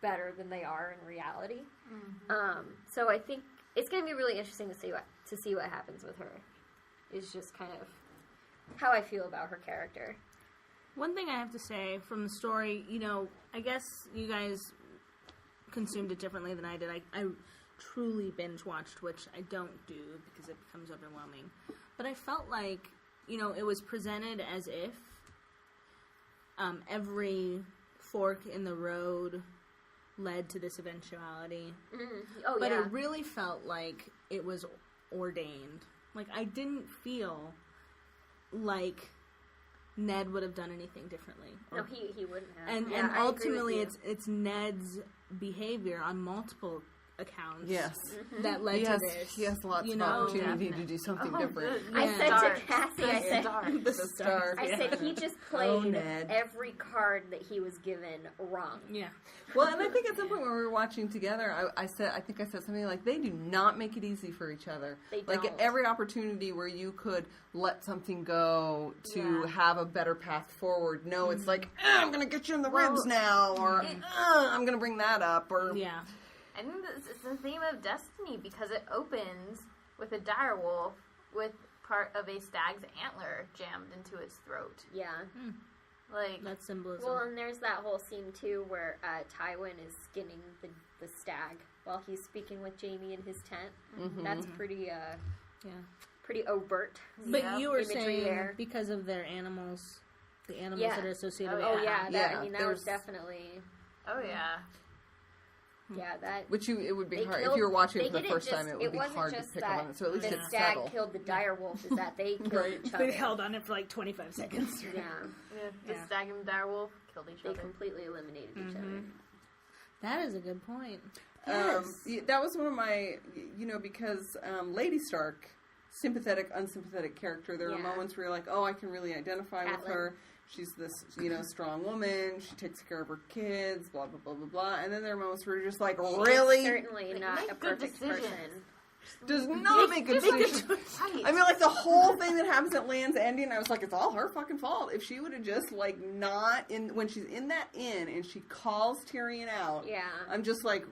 better than they are in reality. So I think it's going to be really interesting to see what happens with her. Is just kind of how I feel about her character.
One thing I have to say from the story, I guess you guys consumed it differently than I did. I truly binge watched, which I don't do because it becomes overwhelming. But I felt like, it was presented as if every fork in the road led to this eventuality.
Oh,
But
yeah.
it really felt like it was ordained. Like, I didn't feel like Ned would have done anything differently.
No, he wouldn't have.
And
Yeah,
and
I agree with
ultimately,
you.
it's Ned's behavior on multiple accounts
Yes.
that led to this.
He has lots
you
of
know?
opportunity to do something different.
I
Yeah.
said
Dark.
to Cassie,
The
I said,
dark.
The star.
I said he just
Oh,
played
Ned.
every card that he was given wrong.
Yeah.
Well, and I think at some point when we were watching together, I think I said something like, they do not make it easy for each other.
They
Like, at
don't.
every opportunity where you could let something go to
Yeah.
have a better path forward, no, it's like, I'm going to get you in the ribs now, or I'm going to bring that up, or...
Yeah.
I think it's the theme of destiny because it opens with a direwolf with part of a stag's antler jammed into its throat.
Yeah.
Like,
That's symbolism.
Well, and there's that whole scene, too, where Tywin is skinning the stag while he's speaking with Jaime in his tent.
Mm-hmm.
That's pretty,
yeah.
pretty overt.
But you were
imagery
saying
there.
because of their animals, the animals
Yeah.
that are associated
Oh,
with
Oh,
that.
yeah.
Yeah,
I mean, that
there's-
was definitely...
oh yeah.
Yeah, that...
Which it would be
They
hard
killed-
if you were watching
they
it for the
didn't
first time.
just-
It would be
wasn't
hard to
just
pick up on it. So at least
the
it's
stag
subtle.
killed the direwolf, is that they killed
Right.
each other.
They held on it for like 25 seconds.
Yeah,
The
Yeah.
stag and direwolf killed each
they
other.
completely eliminated each other.
That is a good point.
That was one of my, because Lady Stark, sympathetic, unsympathetic character. There are
Yeah.
moments where you're like, oh, I can really identify with
Catelyn.
her. She's this, strong woman. She takes care of her kids, blah, blah, blah, blah, blah. And then there are moments where you're just like, really?
Certainly not
make
a
good
perfect
decisions.
person.
Does not make a decision.
Right.
I mean, like, the whole thing that happens at Land's Ending, I was like, it's all her fucking fault. If she would have just, like, not, when she's in that inn and she calls Tyrion out,
Yeah.
I'm just like,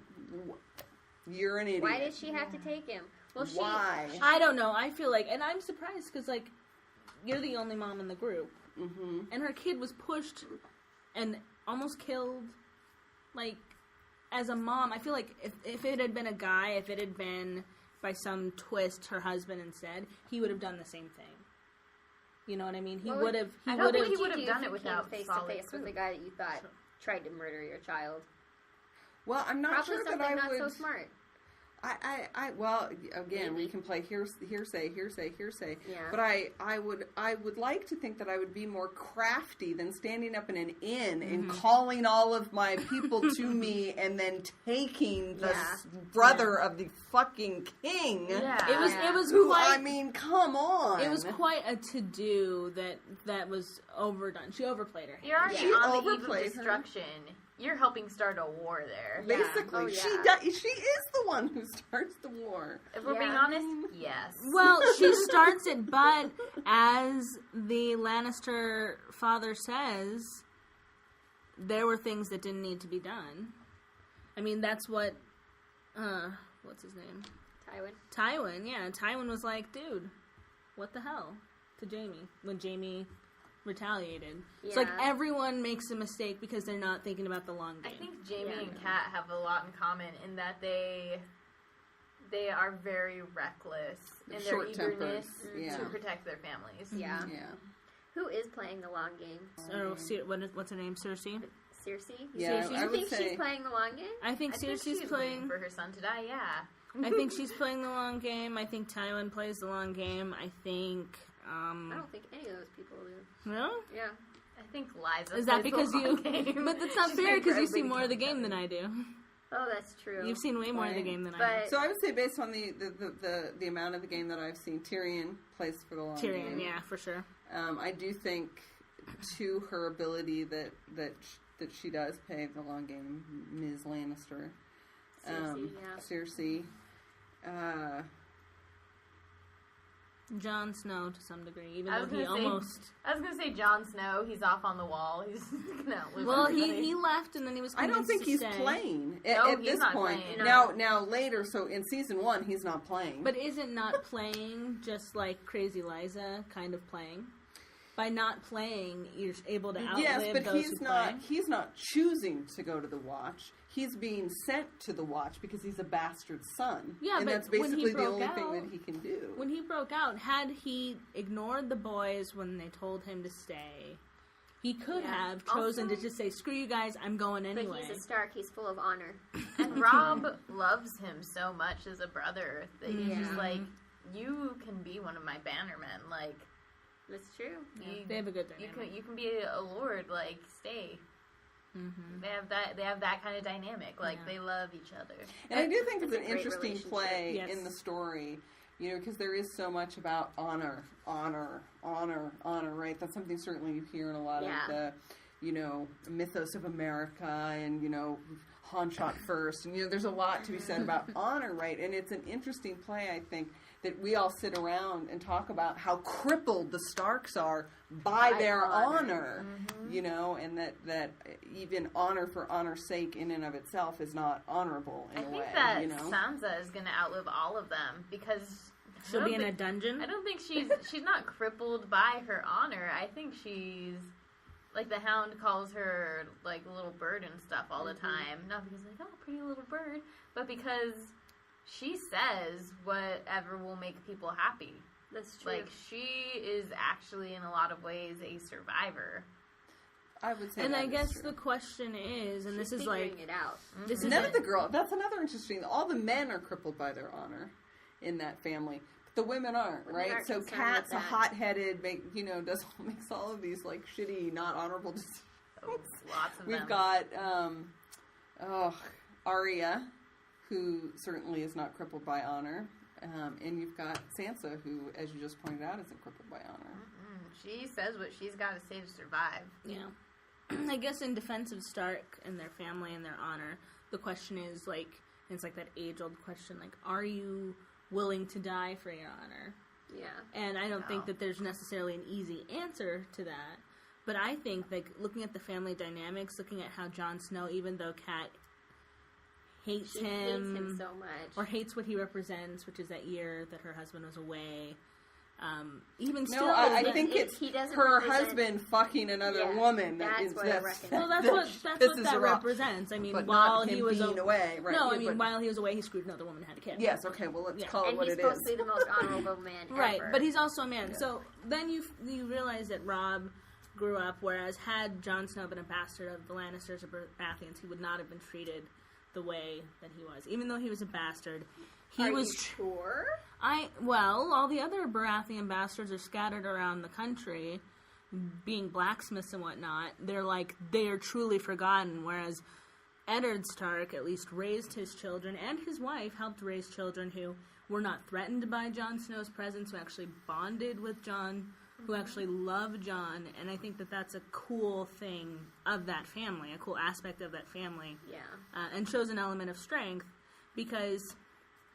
you're an idiot.
Why did she have to take him? Well, she...
Why?
I don't know. I feel like, and I'm surprised because, like, you're the only mom in the group.
Mm-hmm.
And her kid was pushed and almost killed. Like, as a mom, I feel like if it had been a guy, if it had been by some twist her husband instead, he would have done the same thing. You know what I mean? He
Well,
would have.
I
He
don't
would
think
have.
he would have done
if
it
you
without
came face
solid
to face with
proof.
the guy that you thought tried to murder your child.
Well, I'm not
Probably
sure that
something
I
not
would.
so smart.
Well, again, we
Maybe.
can play hearsay.
Yeah.
But I would like to think that I would be more crafty than standing up in an inn and calling all of my people to me and then taking the
Yeah.
brother of the fucking king.
Yeah.
It was
Who,
quite.
I mean, come on.
It was quite a to-do that was overdone. She overplayed her.
You're already
She
on the eve of
overplayed her.
destruction. You're helping start a war there.
Yeah.
Basically,
Oh,
she
yeah.
she is the one who starts the war.
If we're
Yeah.
being honest, yes.
Well, she starts it, but as the Lannister father says, there were things that didn't need to be done. I mean, that's what, what's his name? Tywin, yeah. Tywin was like, dude, what the hell? To Jaime, when Jaime retaliated. It's like
Yeah.
everyone makes a mistake because they're not thinking about the long
I
game.
think Jamie
Yeah.
and Kat have a lot in common in that they are very reckless in their
Short-tempered,
eagerness
yeah.
to protect their families.
Yeah.
Yeah.
Who is playing the long game?
What's her name? Cersei?
Cersei?
Yeah,
Do
I
you
would
think
say-
she's playing the long game?
I think
I think
Cersei's
she's waiting
playing.
for her son to die. Yeah.
I think she's playing the long game. I think Tywin plays the long game. I think.
I don't think any of those people do.
No?
Yeah.
I think Liza.
Is that
plays
because
the
you?
long game.
But that's not
She's
fair because you see
incredibly
more of the game
determined.
than I do.
Oh, that's true.
You've seen way more of the
Right.
game than I
But
So I would say, based on the amount of the game that I've seen, Tyrion plays for the long
do. Tyrion,
game.
yeah, for sure.
I do think, to her ability, that she does play the long game, Ms. Lannister.
Cersei, yeah.
Cersei.
Jon Snow to some degree, even
I
though
was
he
gonna say-
almost.
I was gonna say Jon Snow. He's off on the wall. He's gonna lose
Well,
everybody.
he left and then he was.
I don't
convinced
think
to
he's
stay.
playing
No,
at
he's
this
not
point.
playing.
Now later, so in season 1, he's not playing.
But isn't not playing just like Crazy Liza kind of playing? By not playing, you're able to outlive
yes, but
those
he's
who
not.
play.
He's not choosing to go to the Watch. He's being sent to the Watch because he's a bastard son.
Yeah,
and
but
that's
when he
basically the
broke
only thing
out-
that he can do.
When he broke out, had he ignored the boys when they told him to stay, he could
Yeah.
have chosen
Also-
to just say, "Screw you guys, I'm going anyway."
But he's a Stark. He's full of honor.
And Rob loves him so much as a brother that he's just
Yeah.
like, you can be one of my bannermen. Like,
That's true.
you,
They have a good dynamic.
you can be a lord. Like, stay.
Mm-hmm.
They have that kind of dynamic. Like,
Yeah.
they love each other.
And I do think it's
It's a
an
great
interesting
relationship.
play
Yes.
in the story, because there is so much about honor, right? That's something certainly you hear in a lot
Yeah.
of the, mythos of America and, Han shot first. And, there's a lot to be said about honor, right? And it's an interesting play, I think, that we all sit around and talk about how crippled the Starks are by
By
their
honor.
honor, and that even honor for honor's sake in and of itself is not honorable in
I
a
think
way,
that
you know?
Sansa is going to outlive all of them because I
She'll
don't
be in a
think-
dungeon.
I don't think she's not crippled by her honor. I think she's like, the Hound calls her, like, little bird and stuff all the time. Not because, like, oh, pretty little bird, but because she says whatever will make people happy.
That's true.
Like, she is actually, in a lot of ways, a survivor.
I would say
And
that
I
is
guess
true.
the question is, and
She's
this is like,
figuring it out.
this is
None of the girls. That's another interesting. All the men are crippled by their honor in that family. But the women aren't,
Women
right?
aren't
So
concerned
Kat's
with
a
that.
hot-headed, makes all of these, like, shitty, not honorable decisions.
Oh, lots of
We've
them.
got, Arya, who certainly is not crippled by honor. And you've got Sansa, who, as you just pointed out, isn't crippled by honor.
She says what she's got to say to survive.
yeah. I guess in defense of Stark and their family and their honor, the question is, like, it's like that age-old question, like, are you willing to die for your honor?
Yeah.
And I don't think
No.
that there's necessarily an easy answer to that. But I think, like, looking at the family dynamics, looking at how Jon Snow, even though Kat hates
She
him,
hates him so much.
or hates what he represents, which is that year that her husband was away, even still...
No, I
that-
think it's
he doesn't
her
represent-
husband fucking another
Yeah,
woman.
that's what I reckon.
Well, that's
that
what
pisses
that
her off.
represents. I mean,
But
while
not him
he was
being away, right?
No,
Yeah,
I mean,
but-
while he was away, he screwed another woman and had a kid.
Yes, okay, well, let's
Yeah.
call it
And
what
he's
it
supposed
is.
to be the most honorable man
Right,
ever.
but he's also a man. So then you realize that Robb grew up, whereas had Jon Snow been a bastard of the Lannisters or Baratheons, he would not have been treated the way that he was. Even though he was a bastard, he
Are
was...
you sure?
Well, all the other Baratheon bastards are scattered around the country, being blacksmiths and whatnot. They are truly forgotten, whereas Eddard Stark at least raised his children, and his wife helped raise children who were not threatened by Jon Snow's presence, who actually bonded with Jon, who actually loved Jon, and I think that that's a cool thing of that family, a cool aspect of that family,
Yeah.
and shows an element of strength, because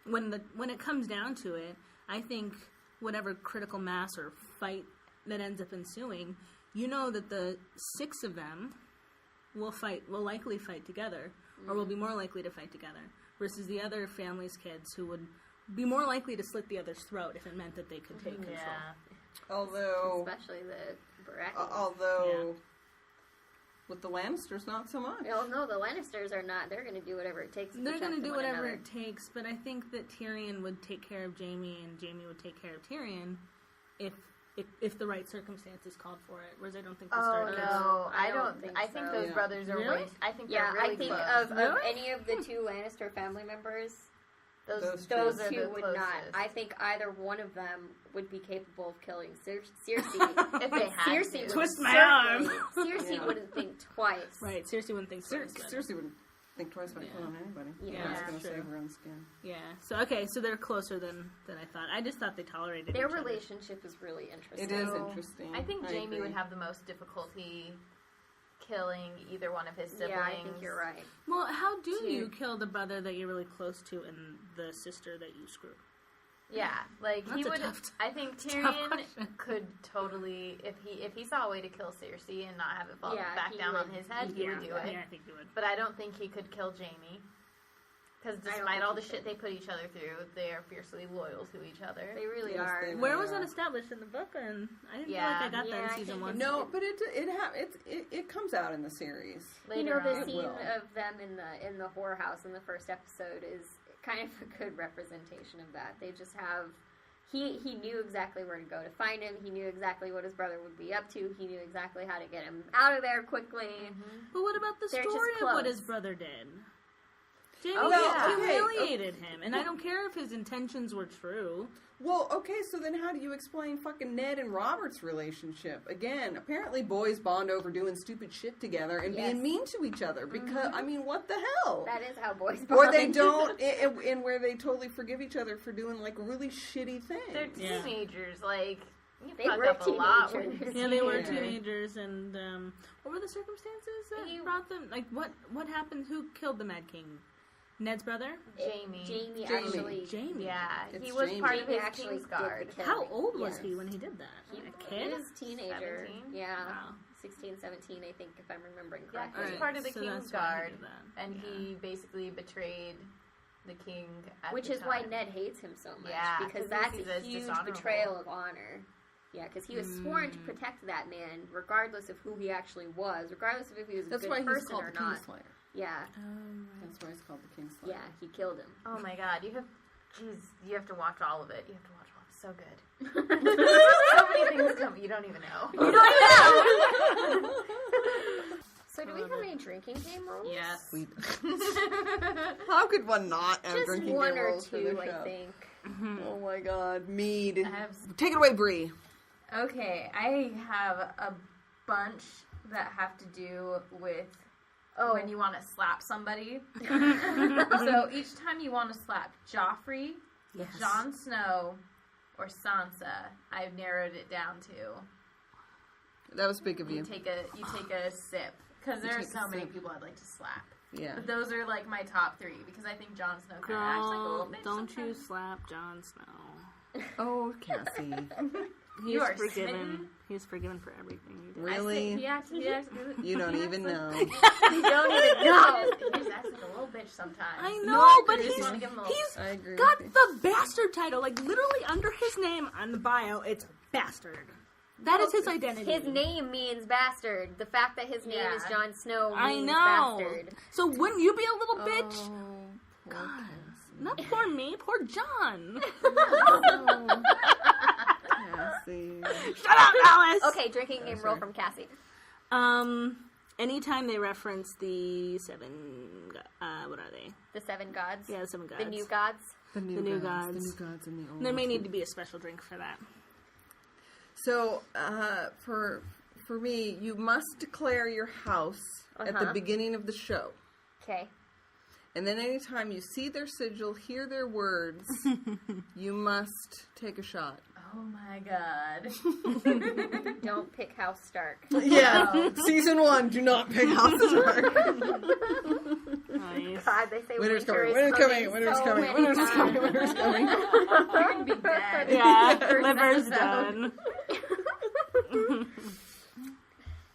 when it comes down to it, I think whatever critical mass or fight that ends up ensuing, you know that the 6 of them will likely fight together, or will be more likely to fight together, versus the other family's kids who would be more likely to slit the other's throat if it meant that they could take control.
Yeah.
Although,
Especially the Baratheons.
with the Lannisters, not so much.
Oh, no, the Lannisters are not. They're going to do whatever it takes to
They're
protect
going to do
one
whatever
another.
it takes, but I think that Tyrion would take care of Jaime, and Jaime would take care of Tyrion if the right circumstances called for it. Whereas I don't think the
Oh,
Starkers.
no.
I
I
don't
don't
think
I think
so.
those
Yeah.
brothers are
Really?
way... I think
Yeah,
they're really
I think
close.
of
Really?
any of the 2 Lannister family members,
Those
those
those are
2
the
would
closest.
not. I think either one of them would be capable of killing Cersei.
If they had
Cersei
to.
would
Twist my
certainly-
arm.
Cersei
Yeah.
wouldn't think twice.
Right, Cersei wouldn't think twice about it.
Cersei wouldn't think twice about
Yeah.
killing anybody.
Yeah,
She's
that's
going to
true.
save her own skin.
Yeah. So they're closer than I thought. I just thought they tolerated
Their
each other.
relationship is really interesting.
It is
So,
interesting.
I think Jaime
agree.
would have the most difficulty killing either one of his siblings.
Yeah, I think you're right.
Well, how do
to-
you kill the brother that you're really close to and the sister that you screw?
Yeah, like he
That's a
would.
tough-
I think
tough
Tyrion
question.
could totally, if he saw a way to kill Cersei and not have it fall
Yeah,
back
he
down on
would.
his head, he would do it.
Yeah, I think you would.
But I don't think he could kill Jaime. Because
I don't
despite
think
all the
he
shit
could.
they put each other through, they are fiercely loyal to each other.
They really
Yes,
are.
they
Where
really
was that
are.
established in the book? And I didn't
Yeah.
feel like I got
Yeah,
that
I
in season
think
one.
No, but it comes out in the series.
You know,
Later
the
on.
scene
will.
of them in the whorehouse in the first episode is kind of a good representation of that. They just have he knew exactly where to go to find him. He knew exactly what his brother would be up to. He knew exactly how to get him out of there quickly.
But what about the
They're just
story of what
close.
his brother did? Jaime
Oh, yeah.
humiliated him, and I don't care if his intentions were true.
Well, okay, so then how do you explain fucking Ned and Robert's relationship? Again, apparently boys bond over doing stupid shit together and
Yes.
being mean to each other because, I mean, what the hell?
That is how boys
Or
bond.
they don't, and where they totally forgive each other for doing, like, really shitty things.
They're
Yeah.
teenagers, like, you
They
fuck
were
up a lot when
teenagers.
you're
Yeah, they were
Yeah.
teenagers, and what were the circumstances that
He-
brought them? Like, what happened? Who killed the Mad King? Ned's brother?
Jamie.
Jamie
Jamie.
actually.
Jamie.
Yeah, he
It's
was
Jamie.
part of
Jamie
his
actually
King's
did
Guard.
the killing.
How old was
Yes.
he when he did that?
He
A kid?
was a teenager.
17?
Yeah.
Wow.
16, 17, I think, if I'm remembering
Yeah,
correctly.
he was
Alright,
part of the
so
King's
that's why he
Guard,
did that.
and
Yeah.
he basically betrayed the king at
Which
the
is why
time.
Ned hates him so much.
Yeah, 'cause
because
he
that's
sees it
a
as
huge
dishonorable.
betrayal of honor. Yeah, because he was sworn to protect that man, regardless of who he actually was, regardless of if he was a
That's
good
why he's
person
called
or
the
not.
Kingslayer.
Yeah,
That's why he's called the Kingslayer.
yeah, he killed him.
Oh my god, you have to watch all of it. You have to watch all of it. So good. So many things come. You don't even know.
You don't even know! So do we have any drinking game rules?
Yes.
Sweet. How could one not have
Just
drinking
one
game
or
rules for
two,
the
I
show?
think.
Oh my god, mead.
I have.
Take it away, Bree.
Okay, I have a bunch that have to do with when you want to slap somebody. So each time you want to slap Joffrey, Jon Snow, or Sansa, I've narrowed it down to.
That was big of you.
You take a sip because there are
take a
so many
sip.
people I'd like to slap.
Yeah.
But those are like my top three because I think Jon Snow kind of acts like a little bitch.
Don't you
sometimes.
slap Jon Snow.
Oh, Cassie.
He's
are
forgiven.
smitten?
He's forgiven for everything he did.
Really?
He acts
You don't even know.
You don't even know.
He just acts like a little bitch sometimes.
I
No,
know,
I
but
agree.
Just wanna give him a little-
he's
I agree.
got
with you.
the bastard title. Like, literally under his name on the bio, it's bastard. That is his identity.
His name means bastard. The fact that his name is
Yeah.
Jon Snow
I
means
know.
bastard.
So wouldn't you be a little bitch?
Oh, poor
God.
Cassie.
Not poor me, poor John.
Cassie.
Shut up, Alice!
Okay, drinking game roll from Cassie.
Anytime they reference the seven, what are they?
The seven gods.
Yeah, the seven gods.
The new gods.
The new
new
gods.
gods.
The new gods and the old.
There may need to be a special drink for that.
So, for me, you must declare your house at the
Uh-huh.
beginning of the show.
Okay.
And then anytime you see their sigil, hear their words, you must take a shot.
Oh my god.
Don't pick House Stark.
Yeah, season 1, do not pick House Stark.
Nice.
God, they say
Winter's
winter
coming,
is
winter's coming, winter's
so
coming,
many
winter's
times.
coming, winter's coming.
You're gonna be dead.
Yeah,
First
liver's
episode.
done.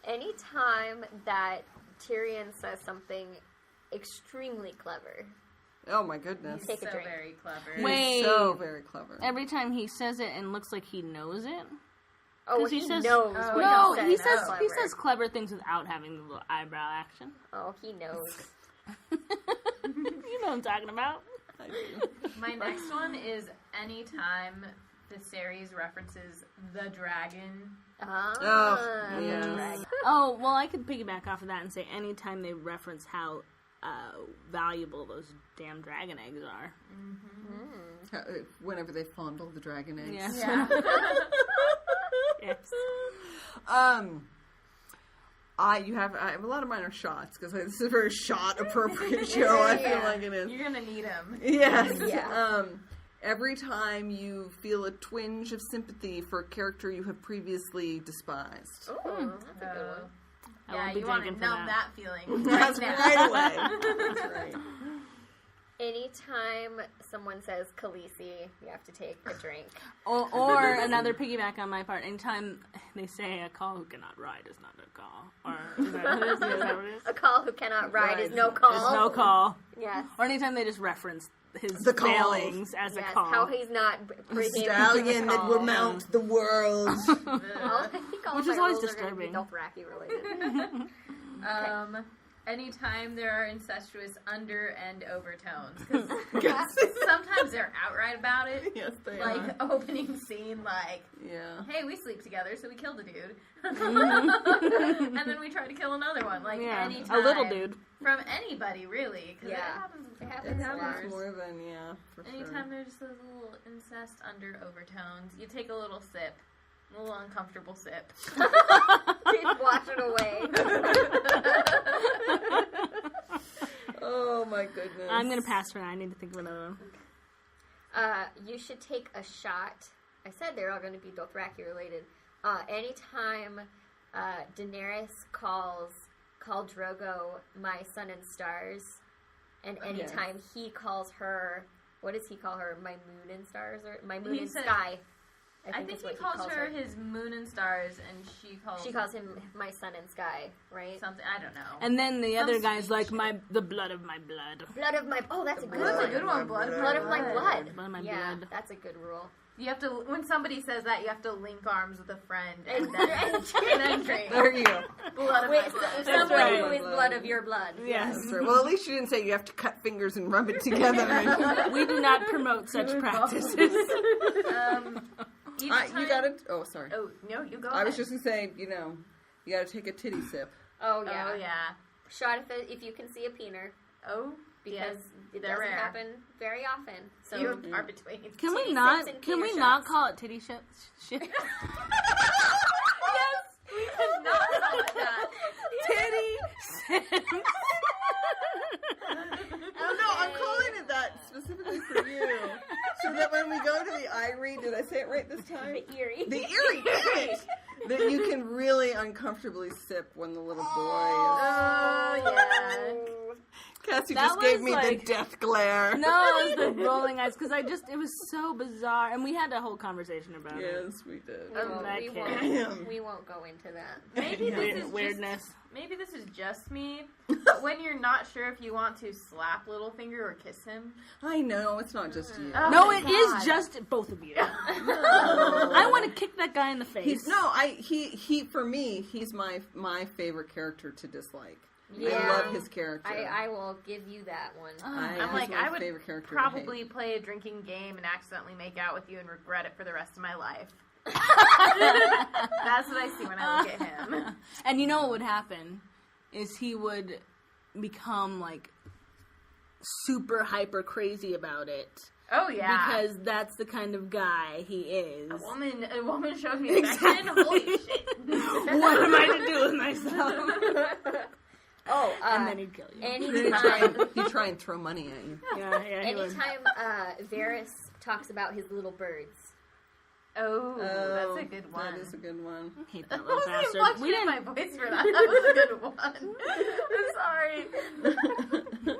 Anytime that Tyrion says something extremely clever,
Oh my goodness.
Take a
so
drink.
very clever.
He's
Wait.
so very clever.
Every time he says it and looks like he knows it.
oh,
'Cause
he
he says-
knows
Oh,
what
No,
he
he
says.
says
clever.
he says clever things without having the little eyebrow action.
Oh, he knows.
You know what I'm talking about.
I do.
My next one is anytime the series references the dragon.
Ah,
Oh,
the
yeah.
dragon.
Oh, well, I could piggyback off of that and say anytime they reference how valuable those damn dragon eggs are.
Whenever they fondle the dragon eggs.
Yes.
Yeah.
Yes.
I have a lot of minor shots because this is a very shot appropriate show. I feel
Yeah.
like it is.
You're gonna need them.
Yes.
Yeah.
Every time you feel a twinge of sympathy for a character you have previously despised.
Ooh, that's a good one.
I
Yeah,
won't be
you want to
drinking for
numb that feeling
That's
right now.
right away. That's right.
Anytime someone says Khaleesi, you have to take a drink.
Or another piggyback on my part. Anytime they say a call who cannot ride is not a call. Or is that what it is? Is that what it is?
A call who cannot ride is
Right.
no call.
There's no call.
Yes.
Or anytime they just reference his
The call.
failings as
Yes.
a call.
How he's not
A
bringing
stallion
the
that will
call.
mount the world.
He calls
Which is
my
always
rules are gonna be
disturbing.
Dothraki related.
Anytime there are incestuous under and overtones, because sometimes they're outright about it.
Yes, they
Like
are.
opening scene, like,
Yeah.
hey, we sleep together, so we killed a dude, and then we try to kill another one. Like
Yeah,
anytime,
a little dude.
from anybody, really. Because
Yeah.
it
It
happens
It
a lot.
happens more than, yeah, for
Anytime
sure.
there's those little incest under overtones, you take a little sip, a little uncomfortable sip.
Wash it away.
Oh my goodness.
I'm going to pass for that. I need to think of another one.
You should take a shot. I said they're all going to be Dothraki related. Anytime Daenerys calls Khal Drogo my sun and stars, and anytime he calls her, what does he call her? My moon and stars, or my moon
He
and
said-
sky.
I think he calls her his moon and stars, and she calls
him my sun and sky, right?
Something, I don't know.
And then the other guy's like, the blood of my blood.
Blood of my... Oh, that's a good one.
That's a good one. Blood
of my blood.
Blood of my
Yeah,
blood.
that's a good rule.
You have to, when somebody says that, you have to link arms with a friend and then drink.
There you go.
Blood of my blood.
Someone
right.
who is blood of your blood.
Yes.
That's right. Well, at least you didn't say you have to cut fingers and rub it together.
We do not promote such practices.
You gotta... Oh, sorry.
Oh, no, you go
I was just gonna say, you gotta take a titty sip.
Oh, yeah.
Oh, yeah.
Shot if you can see a peener.
Oh,
Because it
they're
doesn't
rare.
happen very often. So
Few and far between.
Can we
Titty
not?
sips and
Can we
peter
not
shots.
call it titty shit?
Yes, we cannot call it that.
Titty sips.
Oh no, I'm calling it that specifically for you. So that when we go to the Irie, did I say it right this time?
the eerie.
The Erie, damn it! That you can really uncomfortably sip when the little boy is...
Oh, yeah.
Cassie
That
just gave
was
me
like-
the death glare.
No, it was the rolling eyes because it was so bizarre, and we had a whole conversation about it.
Yes, we did.
that
we,
kid.
won't go into that.
Maybe this is
Weirdness.
Maybe this is just me, but when you're not sure if you want to slap Littlefinger or kiss him.
I know, it's not just you.
Oh
No,
my
it is
God.
just both of you. I want to kick that guy in the face.
He for me, he's my favorite character to dislike.
Yeah.
I love his character.
I will give you that one.
I'm like,
he's my
I would
favorite character to
probably
hate.
play a drinking game and accidentally make out with you and regret it for the rest of my life. That's what I see when I look at him.
And you know what would happen is he would become like super hyper crazy about it.
Oh yeah,
Because that's the kind of guy he is.
a woman showed me affection. Holy shit!
What am I to do with myself?
Oh,
And then he'd kill you.
He'd try and throw money at you.
Yeah, he would.
anytime Varys talks about his little birds.
Oh, that's a good one.
That is a good one.
I hate that
I
little
wasn't
bastard.
watching
We didn't.
my voice for that. That was a good one. I'm sorry.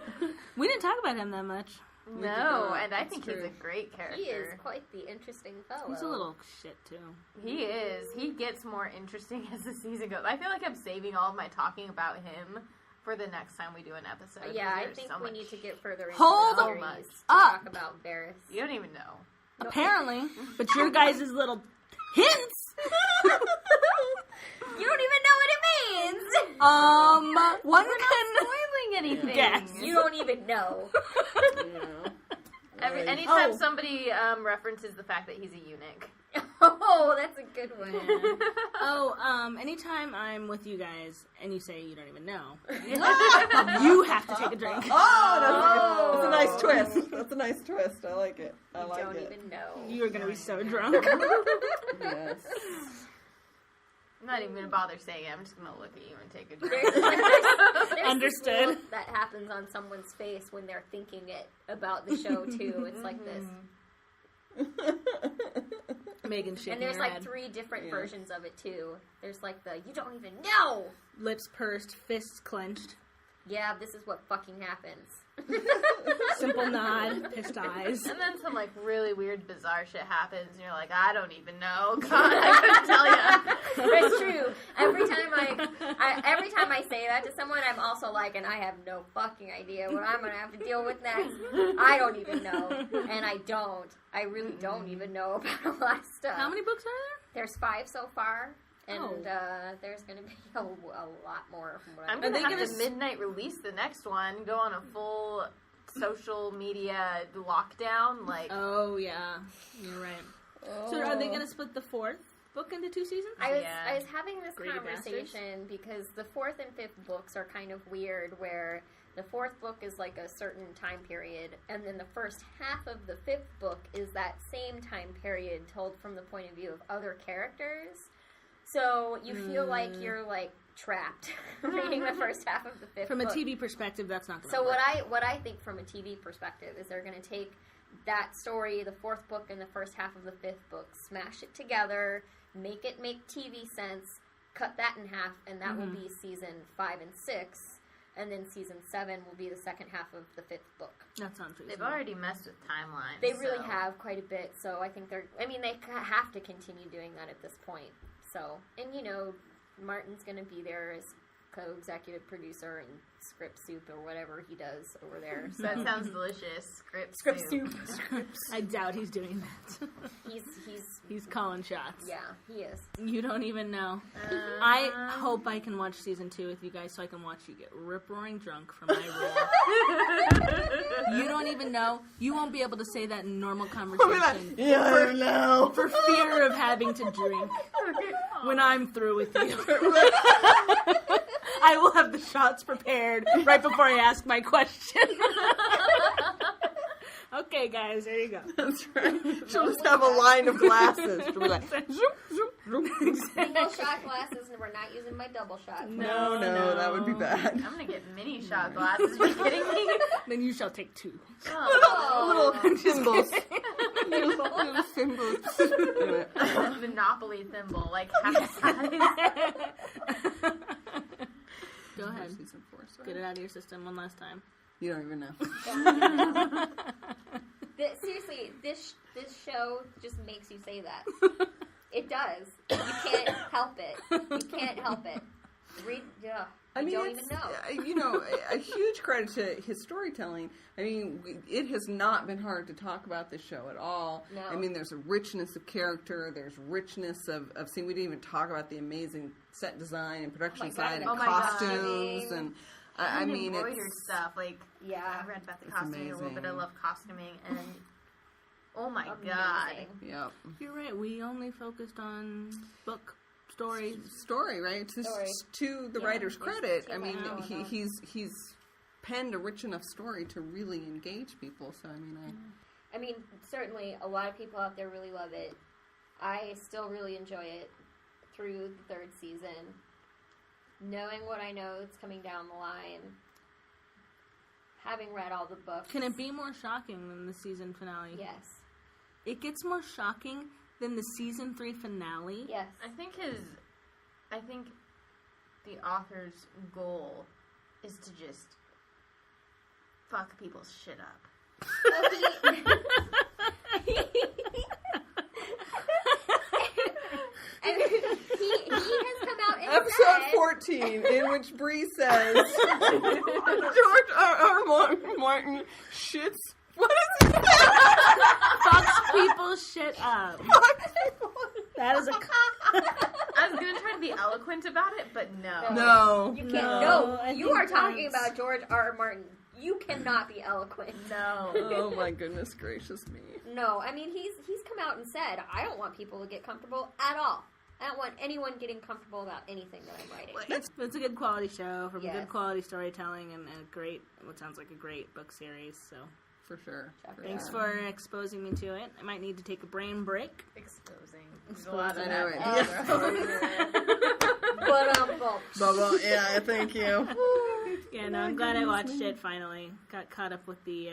We didn't talk about him that much.
No, and I
That's
think
true.
he's a great character.
He is quite the interesting fellow.
He's a little shit too.
He is. He gets more interesting as the season goes. I feel like I'm saving all of my talking about him for the next time we do an episode.
Yeah, I
There's
think
so
we
much.
need to get further into
Hold
the
up.
series to
Up.
talk about Varys.
You don't even know.
Apparently, but your guys' little hints.
You don't even know what it means!
One
We're
can.
not spoiling anything.
Guess.
You don't even know.
Anytime somebody references the fact that he's a eunuch.
Oh, that's a good one.
Anytime I'm with you guys and you say you don't even know, you have to take a drink.
That's a nice twist. That's a nice twist. I like it. I like
Don't
it.
even know.
You are going to be so drunk.
Yes.
I'm not even going to bother saying it. I'm just going to look at you and take a drink.
There's
Understood.
this look that happens on someone's face when they're thinking it about the show too. It's like this.
Megan shaking
And there's
her
like
head.
3 different versions of it too. There's like the you don't even know.
Lips pursed, fists clenched,
Yeah, this is what fucking happens.
simple nod, pissed eyes.
And then some like really weird, bizarre shit happens, and you're like, I don't even know. God, I couldn't tell you.
It's true. Every time I say that to someone, I'm also like, and I have no fucking idea what I'm gonna have to deal with next. I don't even know, and I don't. I really don't even know about a lot of stuff.
How many books are
There's 5 so far, and
Oh.
there's gonna be a lot more from what
I'm
I'm
going to
they
have
gonna
to midnight release the next one, go on a full social media lockdown. Like,
there? Oh, yeah. You're right. So are they going to split the 4th book into 2 seasons?
I
Yeah.
was having this
Greedy
conversation because the 4th and 5th books are kind of weird where the 4th book is like a certain time period and then the first half of the 5th book is that same time period told from the point of view of other characters. So you feel like you're like trapped reading the first half of the 5th
From a
book.
TV perspective, that's not going to
So
work.
what I think from a TV perspective is they're going to take that story, the 4th book and the first half of the 5th book, smash it together, make it make TV sense, cut that in half, and that will be season 5 and 6. And then season 7 will be the second half of the 5th book.
That sounds reasonable.
They've already messed with timelines.
They really have quite a bit, so I think they have to continue doing that at this point. So, and Martin's going to be there as co-executive producer and script soup or whatever he does over there. So.
That sounds delicious.
Script soup.
I doubt he's doing that.
He's
calling shots.
Yeah, he is.
You don't even know. I hope I can watch season 2 with you guys so I can watch you get rip-roaring drunk from my role. You don't even know. You won't be able to say that in normal conversation.
Yeah, I don't know.
For fear of having to drink when I'm through with you. I will have the shots prepared right before I ask my question. Okay, guys, there you go.
That's right. She'll just have a line of glasses. She'll be like, zoop, zoop, zoop.
Single shot glasses, and we're not using my double shot.
No, that would be bad.
I'm gonna get mini shot glasses. Are you kidding me?
Then you shall take 2.
Little thimbles. Little thimbles.
Monopoly thimble, like half size.
Go ahead.
Season 4, sorry.
Get it out of your system one last time.
You don't even know.
Seriously, this show just makes you say that. It does. You can't help it. You can't help it. You don't even know.
A huge credit to his storytelling. I mean, it has not been hard to talk about this show at all.
No.
I mean, there's a richness of character. There's richness of scene. We didn't even talk about the amazing set design and production side and costumes and. I mean,
embroidered stuff. Like,
yeah,
I read about the costuming a little bit. I love costuming, and oh my god,
yep.
You're right. We only focused on book
story, right? It's just to the writer's credit. I mean, he's penned a rich enough story to really engage people. So
I mean, certainly a lot of people out there really love it. I still really enjoy it through the 3rd season. Knowing what I know that's coming down the line, having read all the books.
Can it be more shocking than the season finale?
Yes.
It gets more shocking than the season 3 finale?
Yes.
I think the author's goal is to just fuck people's shit up.
He has come out and
Episode
said...
14, in which Bree says, George R. Martin shits... What is it?
Fucks people's shit up. That is a...
I was going to try to be eloquent about it, but no.
No.
You can't. No, you are talking about George R. Martin. You cannot be eloquent.
No.
Oh my goodness gracious me.
No, I mean, he's come out and said, I don't want people to get comfortable at all. I don't want anyone getting comfortable about anything that I'm writing.
It's a good quality show from
Yes.
good quality storytelling and a great, what sounds like a great book series. So
For sure.
Thanks for exposing me to it. I might need to take a brain break.
Exposing. There's a lot of
I know it.
But
Yeah, thank you.
Yeah, no, I'm glad I watched it finally. Got caught up with the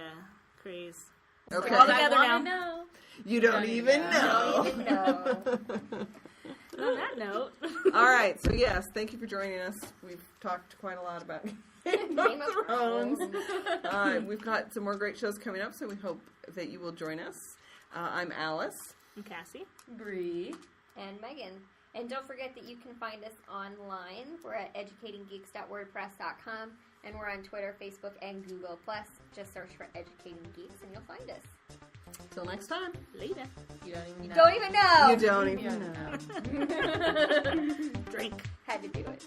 craze.
Okay.
We're all together now.
Know.
You don't even know.
don't even know.
On that note.
All right, so yes, thank you for joining us. We've talked quite a lot about Game of Thrones. We've got some more great shows coming up, so we hope that you will join us. I'm Alice.
I'm Cassie.
Bree.
And Megan. And don't forget that you can find us online. We're at educatinggeeks.wordpress.com, and we're on Twitter, Facebook, and Google+. Just search for Educating Geeks, and you'll find us.
Till next time.
Later.
You
Don't even know.
You don't even know.
Drink.
Had to do it.